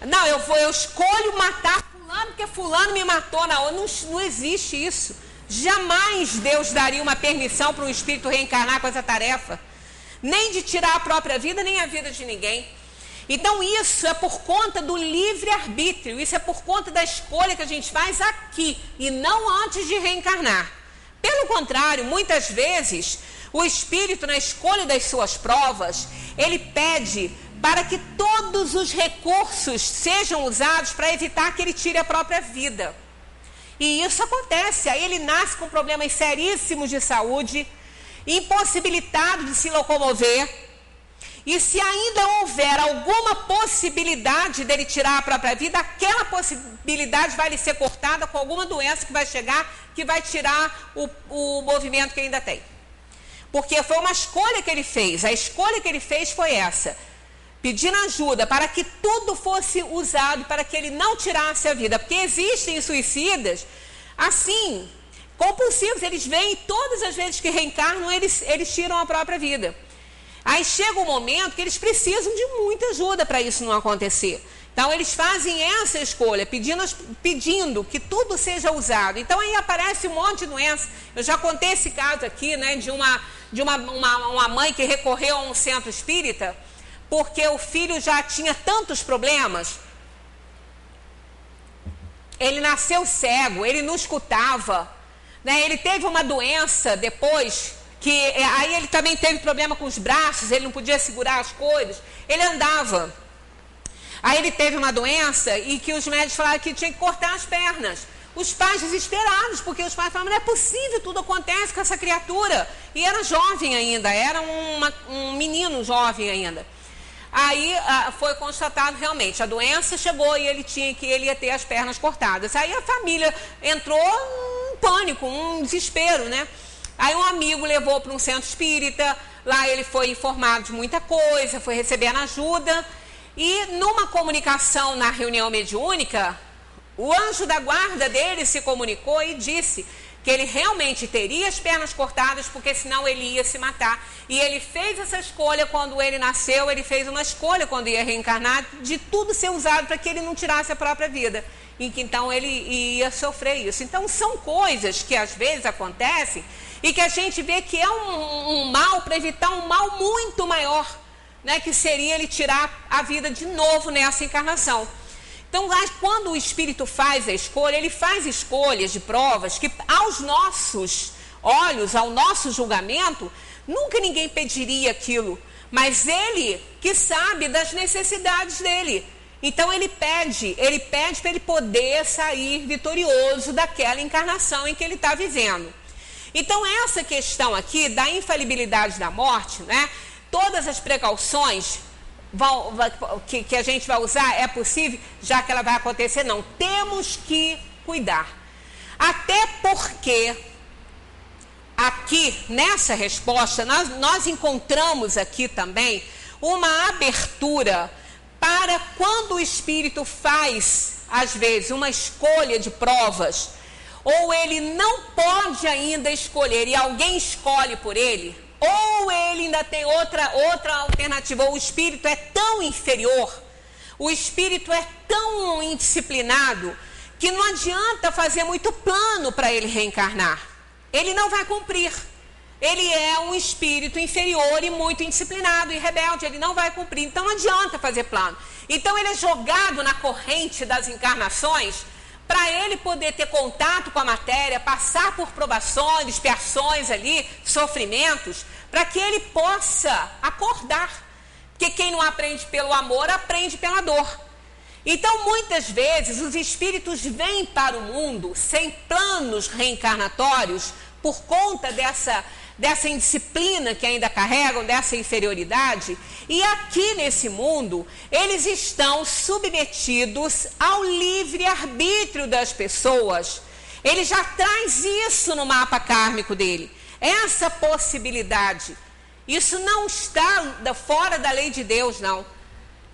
Não, eu escolho matar fulano porque fulano me matou. Não existe isso. Jamais Deus daria uma permissão para um espírito reencarnar com essa tarefa. Nem de tirar a própria vida, nem a vida de ninguém. Então isso é por conta do livre-arbítrio, isso é por conta da escolha que a gente faz aqui e não antes de reencarnar. Pelo contrário, muitas vezes o espírito, na escolha das suas provas, ele pede para que todos os recursos sejam usados para evitar que ele tire a própria vida. E isso acontece, aí ele nasce com problemas seríssimos de saúde, impossibilitado de se locomover. E se ainda houver alguma possibilidade dele tirar a própria vida, aquela possibilidade vai lhe ser cortada com alguma doença que vai chegar, que vai tirar o movimento que ainda tem. porque foi uma escolha que ele fez. A escolha que ele fez foi essa: pedindo ajuda para que tudo fosse usado para que ele não tirasse a vida. Porque existem suicidas assim, compulsivos, eles vêm todas as vezes que reencarnam, eles tiram a própria vida. Aí chega um momento que eles precisam de muita ajuda para isso não acontecer. Então eles fazem essa escolha, pedindo que tudo seja usado. Então aí aparece um monte de doença. Eu já contei esse caso aqui, né, de uma mãe que recorreu a um centro espírita porque o filho já tinha tantos problemas. Ele nasceu cego, ele não escutava, né? Ele teve uma doença depois, que aí ele também teve problema com os braços, ele não podia segurar as coisas, ele andava. Aí ele teve uma doença e que os médicos falaram que tinha que cortar as pernas. Os pais desesperados, porque os pais falaram, não é possível, tudo acontece com essa criatura. E era jovem ainda, era um menino jovem ainda. Aí foi constatado realmente, a doença chegou e ele ia ter as pernas cortadas. Aí a família entrou em pânico, um desespero, né? Aí um amigo levou para um centro espírita, lá ele foi informado de muita coisa, foi recebendo ajuda. E numa comunicação na reunião mediúnica, o anjo da guarda dele se comunicou e disse que ele realmente teria as pernas cortadas, porque senão ele ia se matar. E ele fez essa escolha quando ele nasceu, ele fez uma escolha quando ia reencarnar, de tudo ser usado para que ele não tirasse a própria vida. E que então ele ia sofrer isso. Então são coisas que às vezes acontecem e que a gente vê que é um mal para evitar um mal muito maior, né, que seria ele tirar a vida de novo nessa encarnação. Então, quando o espírito faz a escolha, ele faz escolhas de provas que aos nossos olhos, ao nosso julgamento, nunca ninguém pediria aquilo, mas ele que sabe das necessidades dele. Então ele pede para ele poder sair vitorioso daquela encarnação em que ele está vivendo. Então essa questão aqui da infalibilidade da morte, né, todas as precauções que a gente vai usar, é possível, já que ela vai acontecer, não. Temos que cuidar. Até porque, aqui, nessa resposta, nós encontramos aqui também uma abertura para quando o espírito faz, às vezes, uma escolha de provas, ou ele não pode ainda escolher e alguém escolhe por ele, ou ele ainda tem outra alternativa, ou o espírito é tão inferior, o espírito é tão indisciplinado, que não adianta fazer muito plano para ele reencarnar. Ele não vai cumprir. Ele é um espírito inferior e muito indisciplinado e rebelde, ele não vai cumprir. Então não adianta fazer plano. Então ele é jogado na corrente das encarnações, para ele poder ter contato com a matéria, passar por provações, expiações ali, sofrimentos, para que ele possa acordar. Porque quem não aprende pelo amor, aprende pela dor. Então, muitas vezes, os espíritos vêm para o mundo sem planos reencarnatórios, por conta dessa indisciplina que ainda carregam, dessa inferioridade, e aqui nesse mundo eles estão submetidos ao livre-arbítrio das pessoas. Ele já traz isso no mapa kármico dele, essa possibilidade. Isso não está fora da lei de Deus, não.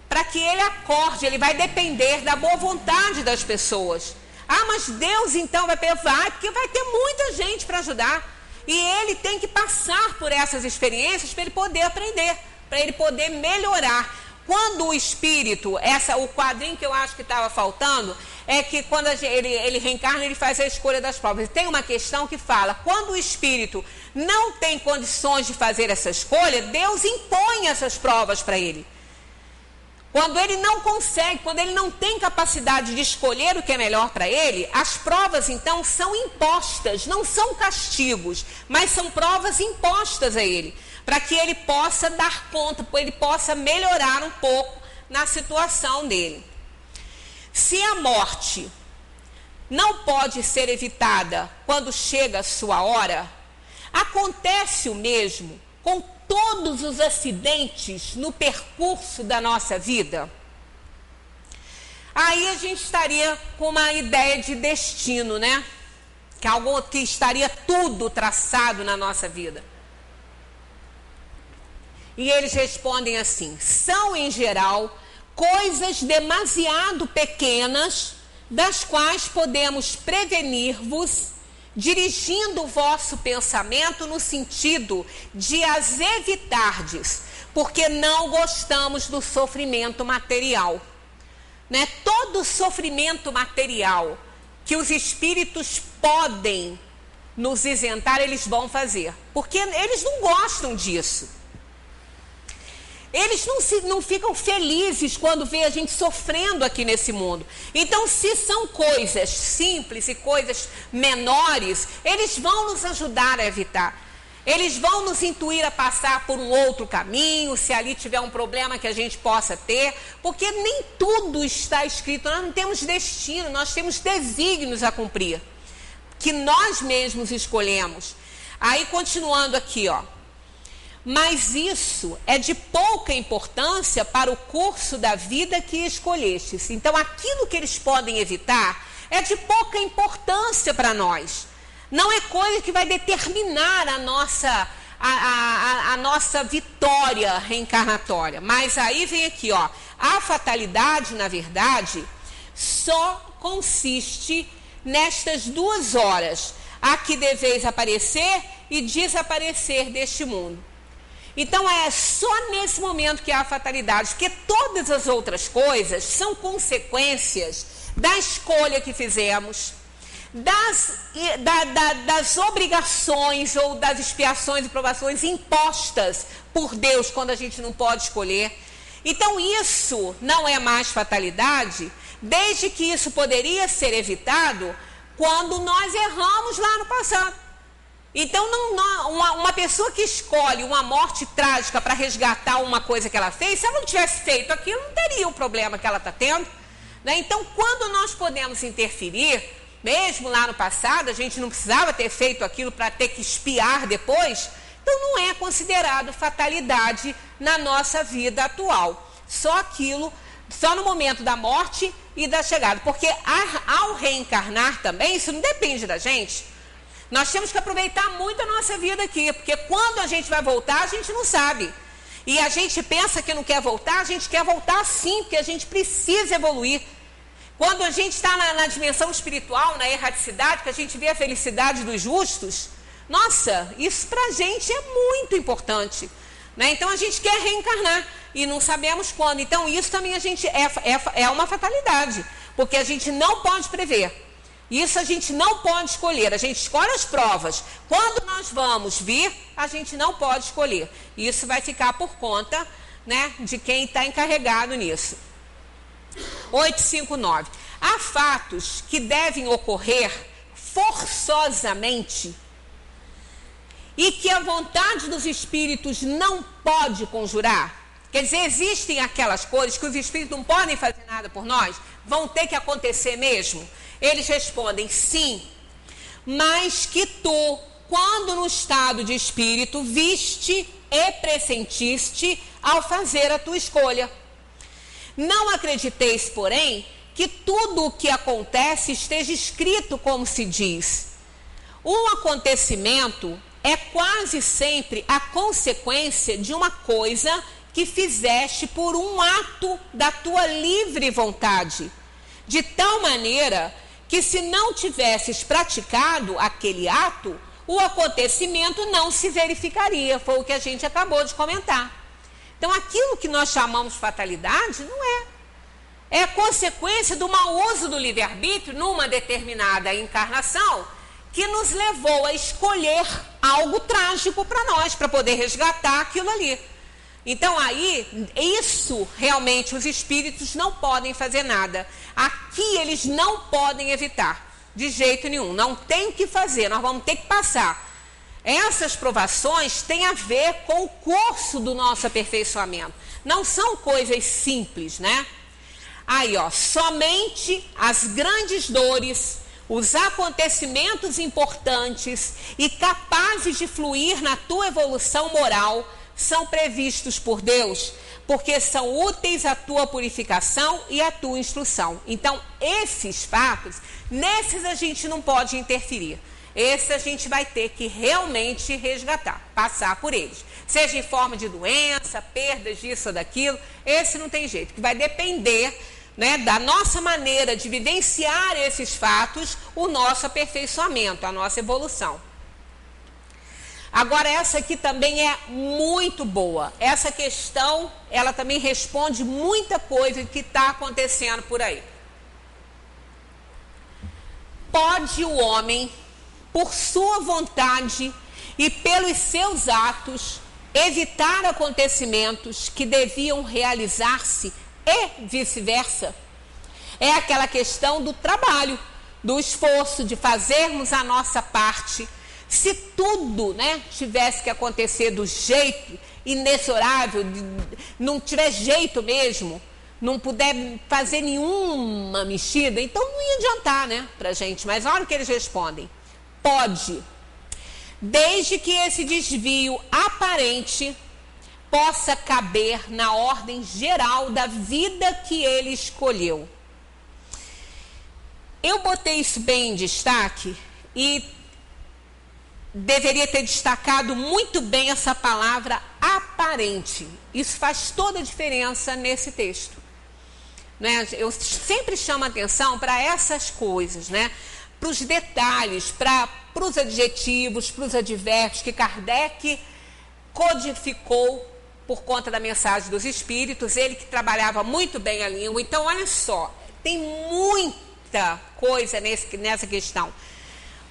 Para que ele acorde, ele vai depender da boa vontade das pessoas. Ah, mas Deus então vai, porque vai ter muita gente para ajudar. E ele tem que passar por essas experiências para ele poder aprender, para ele poder melhorar. Quando o espírito, o quadrinho que eu acho que estava faltando, é que quando ele reencarna, ele faz a escolha das provas. E tem uma questão que fala, quando o espírito não tem condições de fazer essa escolha, Deus impõe essas provas para ele. Quando ele não consegue, quando ele não tem capacidade de escolher o que é melhor para ele, as provas então são impostas, não são castigos, mas são provas impostas a ele, para que ele possa dar conta, para ele possa melhorar um pouco na situação dele. Se a morte não pode ser evitada quando chega a sua hora, acontece o mesmo com todos os acidentes no percurso da nossa vida. Aí a gente estaria com uma ideia de destino, né? Que estaria tudo traçado na nossa vida. E eles respondem assim: são em geral coisas demasiado pequenas, das quais podemos prevenir-vos, dirigindo o vosso pensamento no sentido de as evitardes, porque não gostamos do sofrimento material. Né? Todo sofrimento material que os espíritos podem nos isentar, eles vão fazer, porque eles não gostam disso. Eles não ficam felizes quando vê a gente sofrendo aqui nesse mundo. Então, se são coisas simples e coisas menores, eles vão nos ajudar a evitar. Eles vão nos intuir a passar por um outro caminho, se ali tiver um problema que a gente possa ter, porque nem tudo está escrito, nós não temos destino, nós temos desígnios a cumprir, que nós mesmos escolhemos. Aí, continuando aqui, ó. Mas isso é de pouca importância para o curso da vida que escolhestes. Então, aquilo que eles podem evitar é de pouca importância para nós. Não é coisa que vai determinar a nossa vitória reencarnatória. Mas aí vem aqui, ó. A fatalidade, na verdade, só consiste nestas 2 horas, a que deveis aparecer e desaparecer deste mundo. Então é só nesse momento que há a fatalidade, porque todas as outras coisas são consequências da escolha que fizemos, das obrigações ou das expiações e provações impostas por Deus quando a gente não pode escolher. Então isso não é mais fatalidade, desde que isso poderia ser evitado quando nós erramos lá no passado. Então, uma pessoa que escolhe uma morte trágica para resgatar uma coisa que ela fez, se ela não tivesse feito aquilo, não teria o problema que ela está tendo. Né? Então, quando nós podemos interferir, mesmo lá no passado, a gente não precisava ter feito aquilo para ter que expiar depois, então não é considerado fatalidade na nossa vida atual. Só no momento da morte e da chegada. Porque ao reencarnar também, isso não depende da gente. Nós temos que aproveitar muito a nossa vida aqui, porque quando a gente vai voltar, a gente não sabe. E a gente pensa que não quer voltar, a gente quer voltar sim, porque a gente precisa evoluir. Quando a gente está na dimensão espiritual, na erraticidade, que a gente vê a felicidade dos justos, nossa, isso para a gente é muito importante. Né? Então a gente quer reencarnar e não sabemos quando. Então isso também a gente é uma fatalidade, porque a gente não pode prever. Isso a gente não pode escolher, a gente escolhe as provas. Quando nós vamos vir, a gente não pode escolher. Isso vai ficar por conta, né, de quem está encarregado nisso. 859. Há fatos que devem ocorrer forçosamente e que a vontade dos espíritos não pode conjurar. Quer dizer, existem aquelas coisas que os espíritos não podem fazer nada por nós, vão ter que acontecer mesmo? Eles respondem sim, mas que tu, quando no estado de espírito, viste e pressentiste ao fazer a tua escolha. Não acrediteis, porém, que tudo o que acontece esteja escrito como se diz. Um acontecimento é quase sempre a consequência de uma coisa que fizeste por um ato da tua livre vontade, de tal maneira que se não tivesses praticado aquele ato, o acontecimento não se verificaria. Foi o que a gente acabou de comentar. Então, aquilo que nós chamamos de fatalidade não é. É consequência do mau uso do livre-arbítrio numa determinada encarnação que nos levou a escolher algo trágico para nós, para poder resgatar aquilo ali. Então aí, isso realmente os espíritos não podem fazer nada. Aqui eles não podem evitar, de jeito nenhum. Não tem o que fazer, nós vamos ter que passar. Essas provações têm a ver com o curso do nosso aperfeiçoamento. Não são coisas simples, né? Aí, ó, somente as grandes dores, os acontecimentos importantes e capazes de fluir na tua evolução moral são previstos por Deus, porque são úteis à tua purificação e à tua instrução. Então, esses fatos, nesses a gente não pode interferir. esse a gente vai ter que realmente resgatar, passar por eles. Seja em forma de doença, perdas disso ou daquilo, esse não tem jeito, que vai depender, né, da nossa maneira de vivenciar esses fatos, o nosso aperfeiçoamento, a nossa evolução. Agora, essa aqui também é muito boa. Essa questão, ela também responde muita coisa que está acontecendo por aí. Pode o homem, por sua vontade e pelos seus atos, evitar acontecimentos que deviam realizar-se e vice-versa? É aquela questão do trabalho, do esforço, de fazermos a nossa parte. Se tudo, né, tivesse que acontecer do jeito inexorável, não tiver jeito mesmo, não puder fazer nenhuma mexida, então não ia adiantar, né, pra gente. Mas olha o que eles respondem. Pode, desde que esse desvio aparente possa caber na ordem geral da vida que ele escolheu. Eu botei isso bem em destaque e deveria ter destacado muito bem essa palavra aparente. Isso faz toda a diferença nesse texto, né? Eu sempre chamo a atenção para essas coisas, né? Para os detalhes, para os adjetivos, para os advérbios que Kardec codificou por conta da mensagem dos espíritos, ele que trabalhava muito bem a língua. Então, olha só, tem muita coisa nessa questão.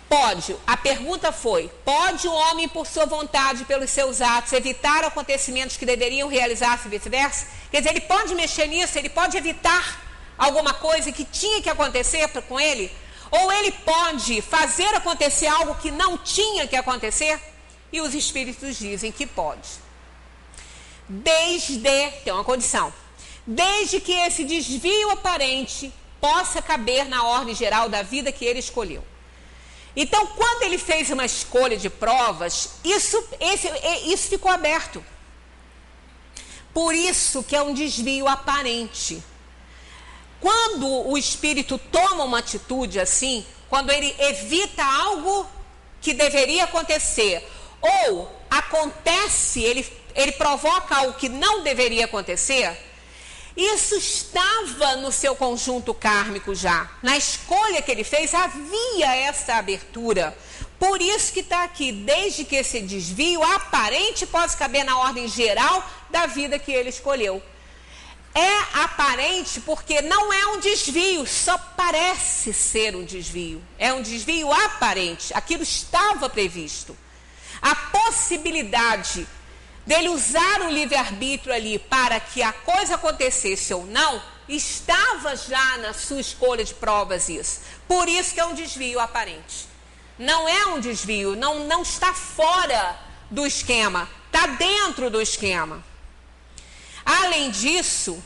Pode, a pergunta foi, pode o homem, por sua vontade, pelos seus atos, evitar acontecimentos que deveriam realizar-se e vice-versa? Quer dizer, ele pode mexer nisso, ele pode evitar alguma coisa que tinha que acontecer com ele? Ou ele pode fazer acontecer algo que não tinha que acontecer? E os espíritos dizem que pode. Tem uma condição, desde que esse desvio aparente possa caber na ordem geral da vida que ele escolheu. Então, quando ele fez uma escolha de provas, isso ficou aberto. Por isso que é um desvio aparente. Quando o espírito toma uma atitude assim, quando ele evita algo que deveria acontecer, ou acontece, ele provoca algo que não deveria acontecer, isso estava no seu conjunto kármico já. Na escolha que ele fez, havia essa abertura. Por isso que está aqui, desde que esse desvio aparente possa caber na ordem geral da vida que ele escolheu. É aparente porque não é um desvio, só parece ser um desvio. É um desvio aparente, aquilo estava previsto. A possibilidade dele usar o livre-arbítrio ali para que a coisa acontecesse ou não, estava já na sua escolha de provas isso. Por isso que é um desvio aparente. Não é um desvio, não está fora do esquema, está dentro do esquema. Além disso,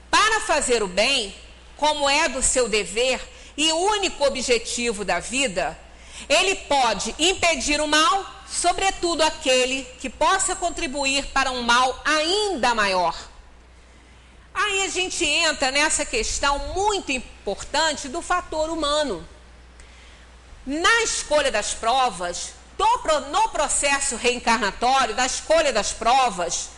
para fazer o bem, como é do seu dever e único objetivo da vida, ele pode impedir o mal, sobretudo aquele que possa contribuir para um mal ainda maior. Aí a gente entra nessa questão muito importante do fator humano. Na escolha das provas, no processo reencarnatório, da escolha das provas,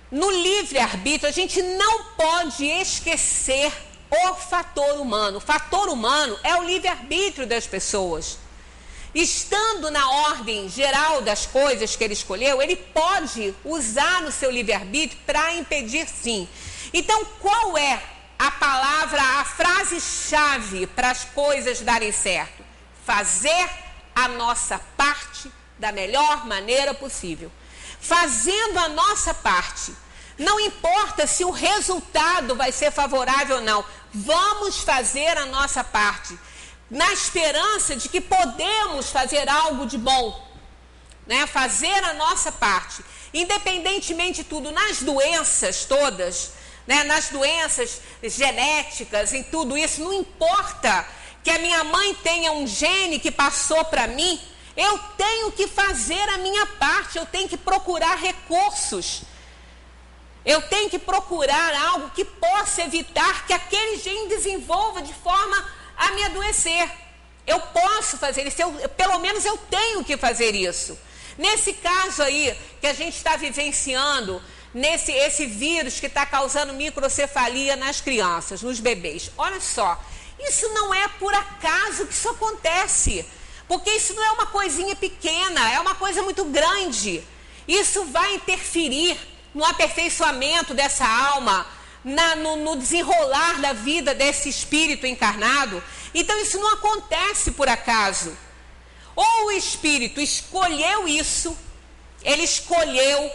no livre-arbítrio, a gente não pode esquecer o fator humano. O fator humano é o livre-arbítrio das pessoas. Estando na ordem geral das coisas que ele escolheu, ele pode usar o seu livre-arbítrio para impedir sim. Então, qual é a palavra, a frase-chave para as coisas darem certo? Fazer a nossa parte da melhor maneira possível. Fazendo a nossa parte, não importa se o resultado vai ser favorável ou não, vamos fazer a nossa parte, na esperança de que podemos fazer algo de bom, né? Fazer a nossa parte, independentemente de tudo, nas doenças todas, né? Nas doenças genéticas, em tudo isso, não importa que a minha mãe tenha um gene que passou para mim, eu tenho que fazer a minha parte, eu tenho que procurar recursos, eu tenho que procurar algo que possa evitar que aquele gene desenvolva de forma a me adoecer. Eu posso fazer isso, pelo menos eu tenho que fazer isso. Nesse caso aí, que a gente está vivenciando, esse vírus que está causando microcefalia nas crianças, nos bebês. Olha só, isso não é por acaso que isso acontece. Porque isso não é uma coisinha pequena, é uma coisa muito grande. Isso vai interferir no aperfeiçoamento dessa alma, no desenrolar da vida desse espírito encarnado. Então isso não acontece por acaso. Ou o espírito escolheu isso, ele escolheu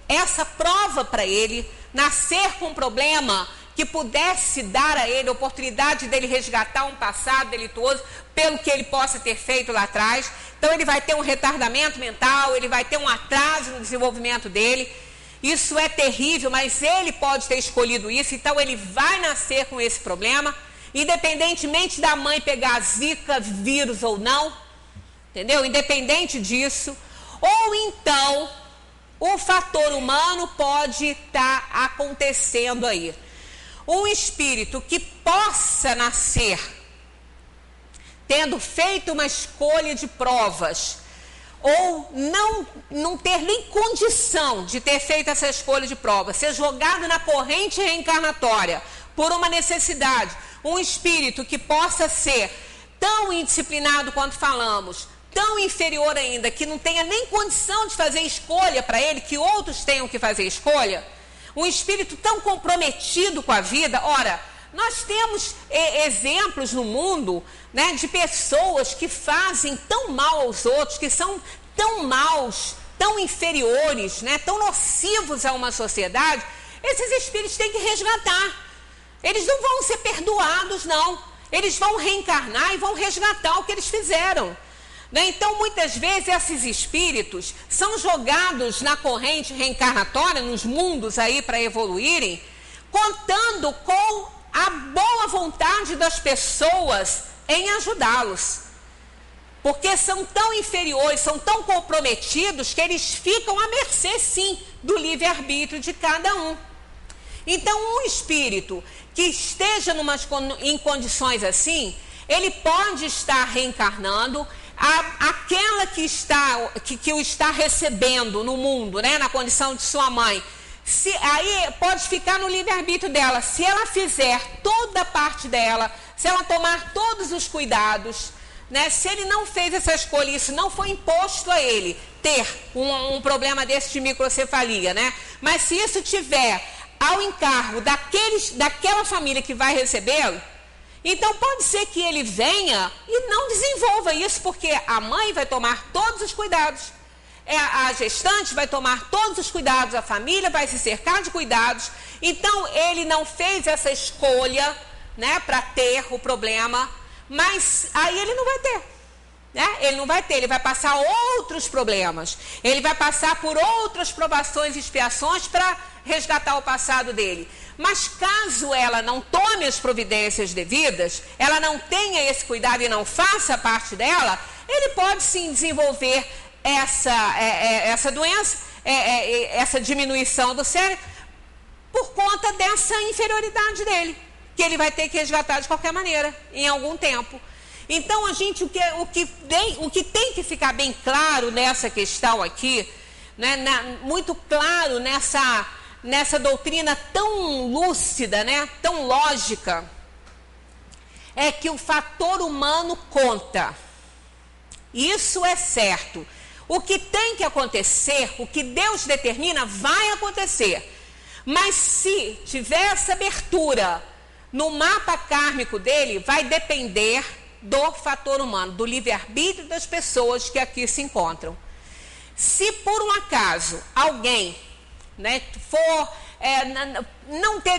essa prova para ele, nascer com um problema que pudesse dar a ele a oportunidade dele resgatar um passado delituoso pelo que ele possa ter feito lá atrás. Então ele vai ter um retardamento mental, ele vai ter um atraso no desenvolvimento dele. Isso é terrível, mas ele pode ter escolhido isso, então ele vai nascer com esse problema, independentemente da mãe pegar zika, vírus ou não, entendeu? Independente disso. Ou então, o fator humano pode estar acontecendo aí. Um espírito que possa nascer tendo feito uma escolha de provas, ou não ter nem condição de ter feito essa escolha de provas, ser jogado na corrente reencarnatória por uma necessidade, um espírito que possa ser tão indisciplinado quanto falamos, tão inferior ainda, que não tenha nem condição de fazer escolha para ele, que outros tenham que fazer escolha, um espírito tão comprometido com a vida. Ora, nós temos exemplos no mundo, né, de pessoas que fazem tão mal aos outros, que são tão maus, tão inferiores, né, tão nocivos a uma sociedade. Esses espíritos têm que resgatar. Eles não vão ser perdoados, não. Eles vão reencarnar e vão resgatar o que eles fizeram. Né? Então, muitas vezes, esses espíritos são jogados na corrente reencarnatória, nos mundos aí para evoluírem, contando com a boa vontade das pessoas em ajudá-los. Porque são tão inferiores, são tão comprometidos, que eles ficam à mercê, sim, do livre-arbítrio de cada um. Então, um espírito que esteja em condições assim, ele pode estar reencarnando, aquela que o está recebendo no mundo, né, na condição de sua mãe, aí pode ficar no livre-arbítrio dela. Se ela fizer toda a parte dela, se ela tomar todos os cuidados, né, se ele não fez essa escolha, isso não foi imposto a ele ter um problema desse de microcefalia, né? Mas se isso tiver ao encargo daquela família que vai recebê-lo, então pode ser que ele venha e não desenvolva isso, porque a mãe vai tomar todos os cuidados, a gestante vai tomar todos os cuidados, a família vai se cercar de cuidados. Então ele não fez essa escolha, né, para ter o problema, mas aí ele não vai ter, né? Ele não vai ter, ele vai passar outros problemas, ele vai passar por outras provações e expiações para resgatar o passado dele. Mas caso ela não tome as providências devidas, ela não tenha esse cuidado e não faça parte dela, ele pode sim desenvolver essa doença, essa diminuição do cérebro, por conta dessa inferioridade dele, que ele vai ter que resgatar de qualquer maneira, em algum tempo. Então, a gente, o que tem que ficar bem claro nessa questão aqui, né, muito claro nessa doutrina tão lúcida, né, tão lógica, é que o fator humano conta. Isso é certo. O que tem que acontecer, o que Deus determina, vai acontecer. Mas se tiver essa abertura no mapa kármico dele, vai depender do fator humano, do livre-arbítrio das pessoas que aqui se encontram. Se por um acaso alguém, né,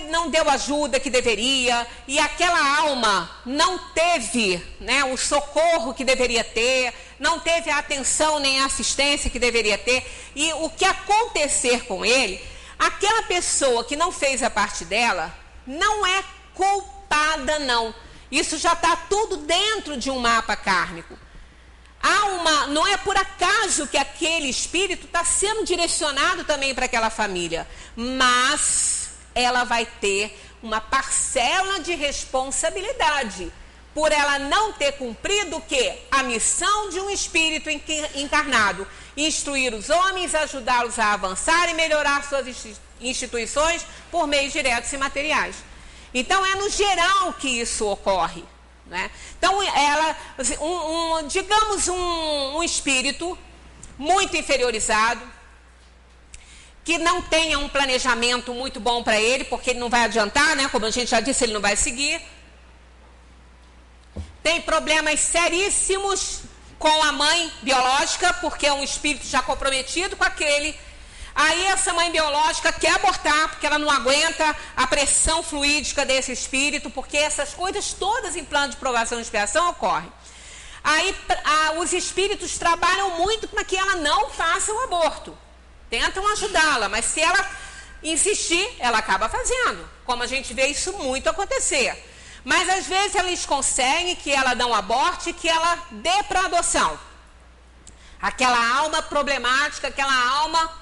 não deu ajuda que deveria, e aquela alma não teve, né, o socorro que deveria ter, não teve a atenção nem a assistência que deveria ter, e o que acontecer com ele, aquela pessoa que não fez a parte dela não é culpada, não. Isso já está tudo dentro de um mapa kármico. Não é por acaso que aquele espírito está sendo direcionado também para aquela família, mas ela vai ter uma parcela de responsabilidade, por ela não ter cumprido o quê? A missão de um espírito encarnado. Instruir os homens, ajudá-los a avançar e melhorar suas instituições por meios diretos e materiais. Então, é no geral que isso ocorre, né? Então, ela, digamos um espírito muito inferiorizado, que não tenha um planejamento muito bom para ele, porque ele não vai adiantar, né? Como a gente já disse, ele não vai seguir. Tem problemas seríssimos com a mãe biológica, porque é um espírito já comprometido com aquele. Aí essa mãe biológica quer abortar, porque ela não aguenta a pressão fluídica desse espírito, porque essas coisas todas em plano de provação e expiação ocorrem. Aí os espíritos trabalham muito para que ela não faça o aborto. Tentam ajudá-la, mas se ela insistir, ela acaba fazendo. Como a gente vê isso muito acontecer. Mas às vezes eles conseguem que ela não aborte, que ela dê para adoção. Aquela alma problemática, aquela alma,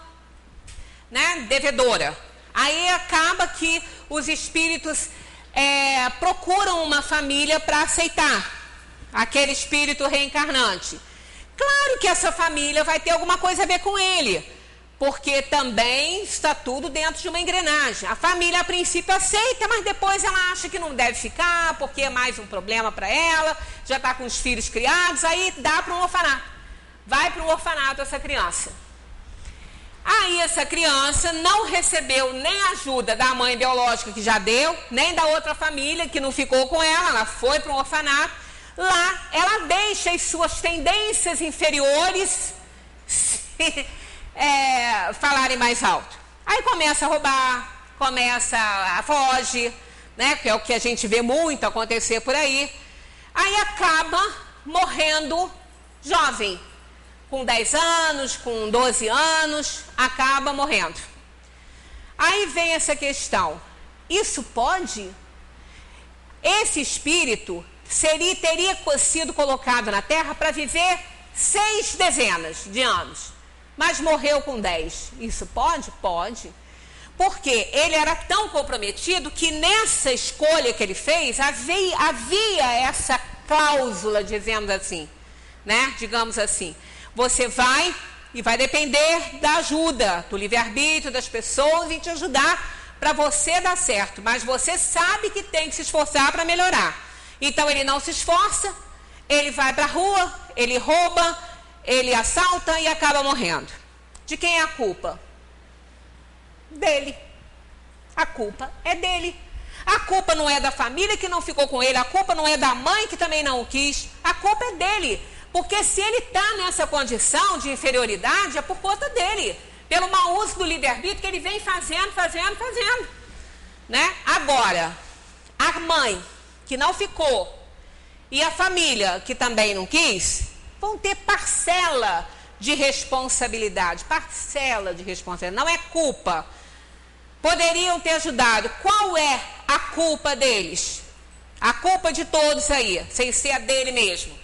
né, devedora. Aí acaba que os espíritos procuram uma família para aceitar aquele espírito reencarnante. Claro que essa família vai ter alguma coisa a ver com ele, porque também está tudo dentro de uma engrenagem. A família a princípio aceita, mas depois ela acha que não deve ficar, porque é mais um problema para ela, já está com os filhos criados, aí dá para um orfanato. Vai para um orfanato essa criança. Aí essa criança não recebeu nem ajuda da mãe biológica que já deu, nem da outra família que não ficou com ela foi para um orfanato. Lá ela deixa as suas tendências inferiores falarem mais alto. Aí começa a roubar, começa a foge, né? Que é o que a gente vê muito acontecer por aí. Aí acaba morrendo jovem, com 10 anos, com 12 anos, acaba morrendo. Aí vem essa questão: isso pode? Esse espírito teria sido colocado na Terra para viver 6 dezenas de anos, mas morreu com 10. Isso pode? Pode. Porque ele era tão comprometido que nessa escolha que ele fez, havia essa cláusula, dizendo assim, né? Digamos assim, você vai e vai depender da ajuda, do livre-arbítrio das pessoas em te ajudar para você dar certo. Mas você sabe que tem que se esforçar para melhorar. Então ele não se esforça, ele vai para a rua, ele rouba, ele assalta e acaba morrendo. De quem é a culpa? Dele. A culpa é dele. A culpa não é da família que não ficou com ele, a culpa não é da mãe que também não o quis, a culpa é dele. Porque se ele está nessa condição de inferioridade, é por conta dele. Pelo mau uso do livre-arbítrio que ele vem fazendo. Né? Agora, a mãe que não ficou e a família que também não quis, vão ter parcela de responsabilidade. Parcela de responsabilidade, não é culpa. Poderiam ter ajudado. Qual é a culpa deles? A culpa de todos aí, sem ser a dele mesmo.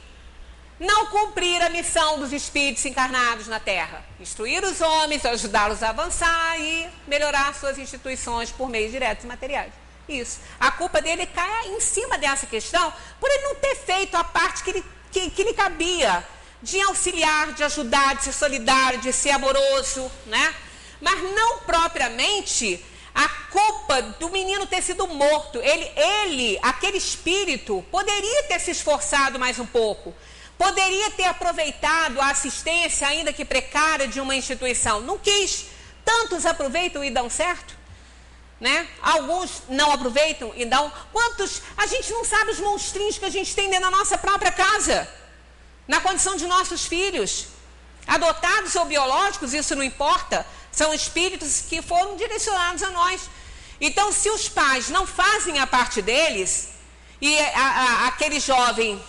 Não cumprir a missão dos espíritos encarnados na Terra. Instruir os homens, ajudá-los a avançar e melhorar suas instituições por meios diretos e materiais. Isso. A culpa dele cai em cima dessa questão por ele não ter feito a parte que lhe cabia, de auxiliar, de ajudar, de ser solidário, de ser amoroso, né? Mas não propriamente a culpa do menino ter sido morto. Ele, aquele espírito, poderia ter se esforçado mais um pouco. Poderia ter aproveitado a assistência, ainda que precária, de uma instituição. Não quis. Tantos aproveitam e dão certo, né? Alguns não aproveitam e dão. Quantos? A gente não sabe os monstrinhos que a gente tem dentro da nossa própria casa, na condição de nossos filhos. Adotados ou biológicos, isso não importa. São espíritos que foram direcionados a nós. Então, se os pais não fazem a parte deles, e aquele jovem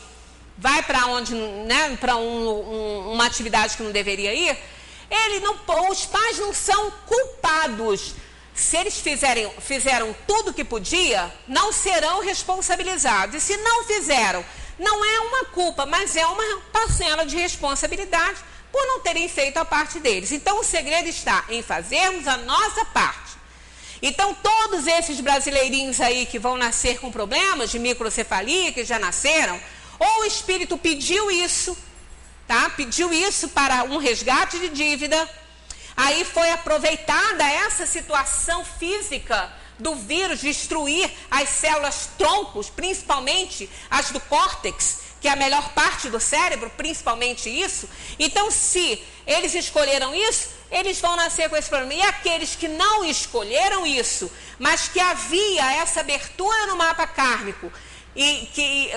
vai para onde, né, para uma atividade que não deveria ir, os pais não são culpados. Se eles fizeram tudo o que podia, não serão responsabilizados. E se não fizeram, não é uma culpa, mas é uma parcela de responsabilidade por não terem feito a parte deles. Então, o segredo está em fazermos a nossa parte. Então, todos esses brasileirinhos aí que vão nascer com problemas de microcefalia, que já nasceram, ou o espírito pediu isso, tá? Pediu isso para um resgate de dívida, aí foi aproveitada essa situação física do vírus destruir as células troncos, principalmente as do córtex, que é a melhor parte do cérebro, principalmente isso. Então, se eles escolheram isso, eles vão nascer com esse problema. E aqueles que não escolheram isso, mas que havia essa abertura no mapa kármico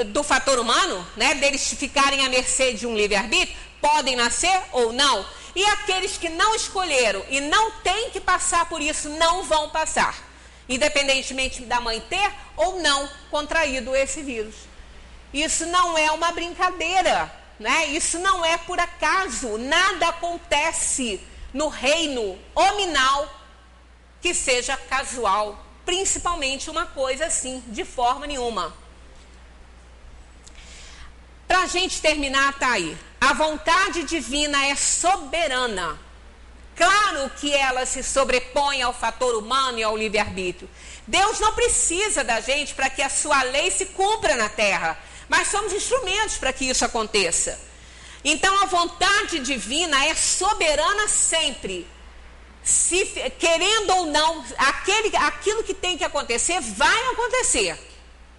do fator humano, né, deles ficarem à mercê de um livre-arbítrio, podem nascer ou não. E aqueles que não escolheram e não têm que passar por isso, não vão passar, independentemente da mãe ter ou não contraído esse vírus. Isso não é uma brincadeira, né? Isso não é por acaso. Nada acontece no reino hominal que seja casual, principalmente uma coisa assim, de forma nenhuma. Para a gente terminar, tá aí. A vontade divina é soberana. Claro que ela se sobrepõe ao fator humano e ao livre-arbítrio. Deus não precisa da gente para que a sua lei se cumpra na terra, mas somos instrumentos para que isso aconteça. Então, a vontade divina é soberana sempre. Se, querendo ou não, aquilo que tem que acontecer, vai acontecer.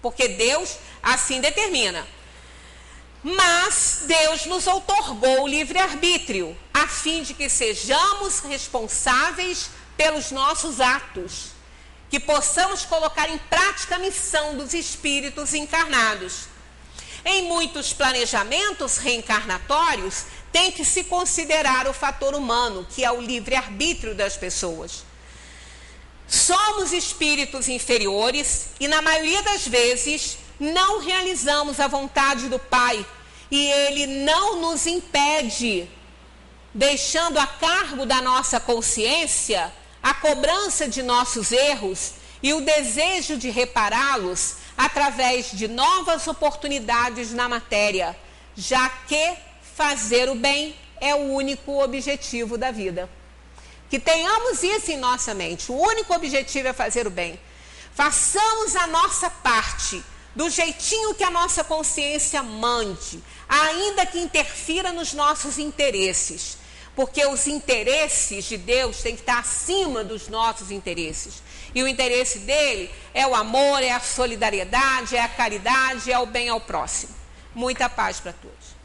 Porque Deus assim determina. Mas Deus nos outorgou o livre-arbítrio, a fim de que sejamos responsáveis pelos nossos atos, que possamos colocar em prática a missão dos espíritos encarnados. Em muitos planejamentos reencarnatórios, tem que se considerar o fator humano, que é o livre-arbítrio das pessoas. Somos espíritos inferiores e, na maioria das vezes, não realizamos a vontade do Pai e Ele não nos impede, deixando a cargo da nossa consciência a cobrança de nossos erros e o desejo de repará-los através de novas oportunidades na matéria, já que fazer o bem é o único objetivo da vida. Que tenhamos isso em nossa mente, o único objetivo é fazer o bem. Façamos a nossa parte, do jeitinho que a nossa consciência mande, ainda que interfira nos nossos interesses, porque os interesses de Deus têm que estar acima dos nossos interesses. E o interesse dele é o amor, é a solidariedade, é a caridade, é o bem ao próximo. Muita paz para todos.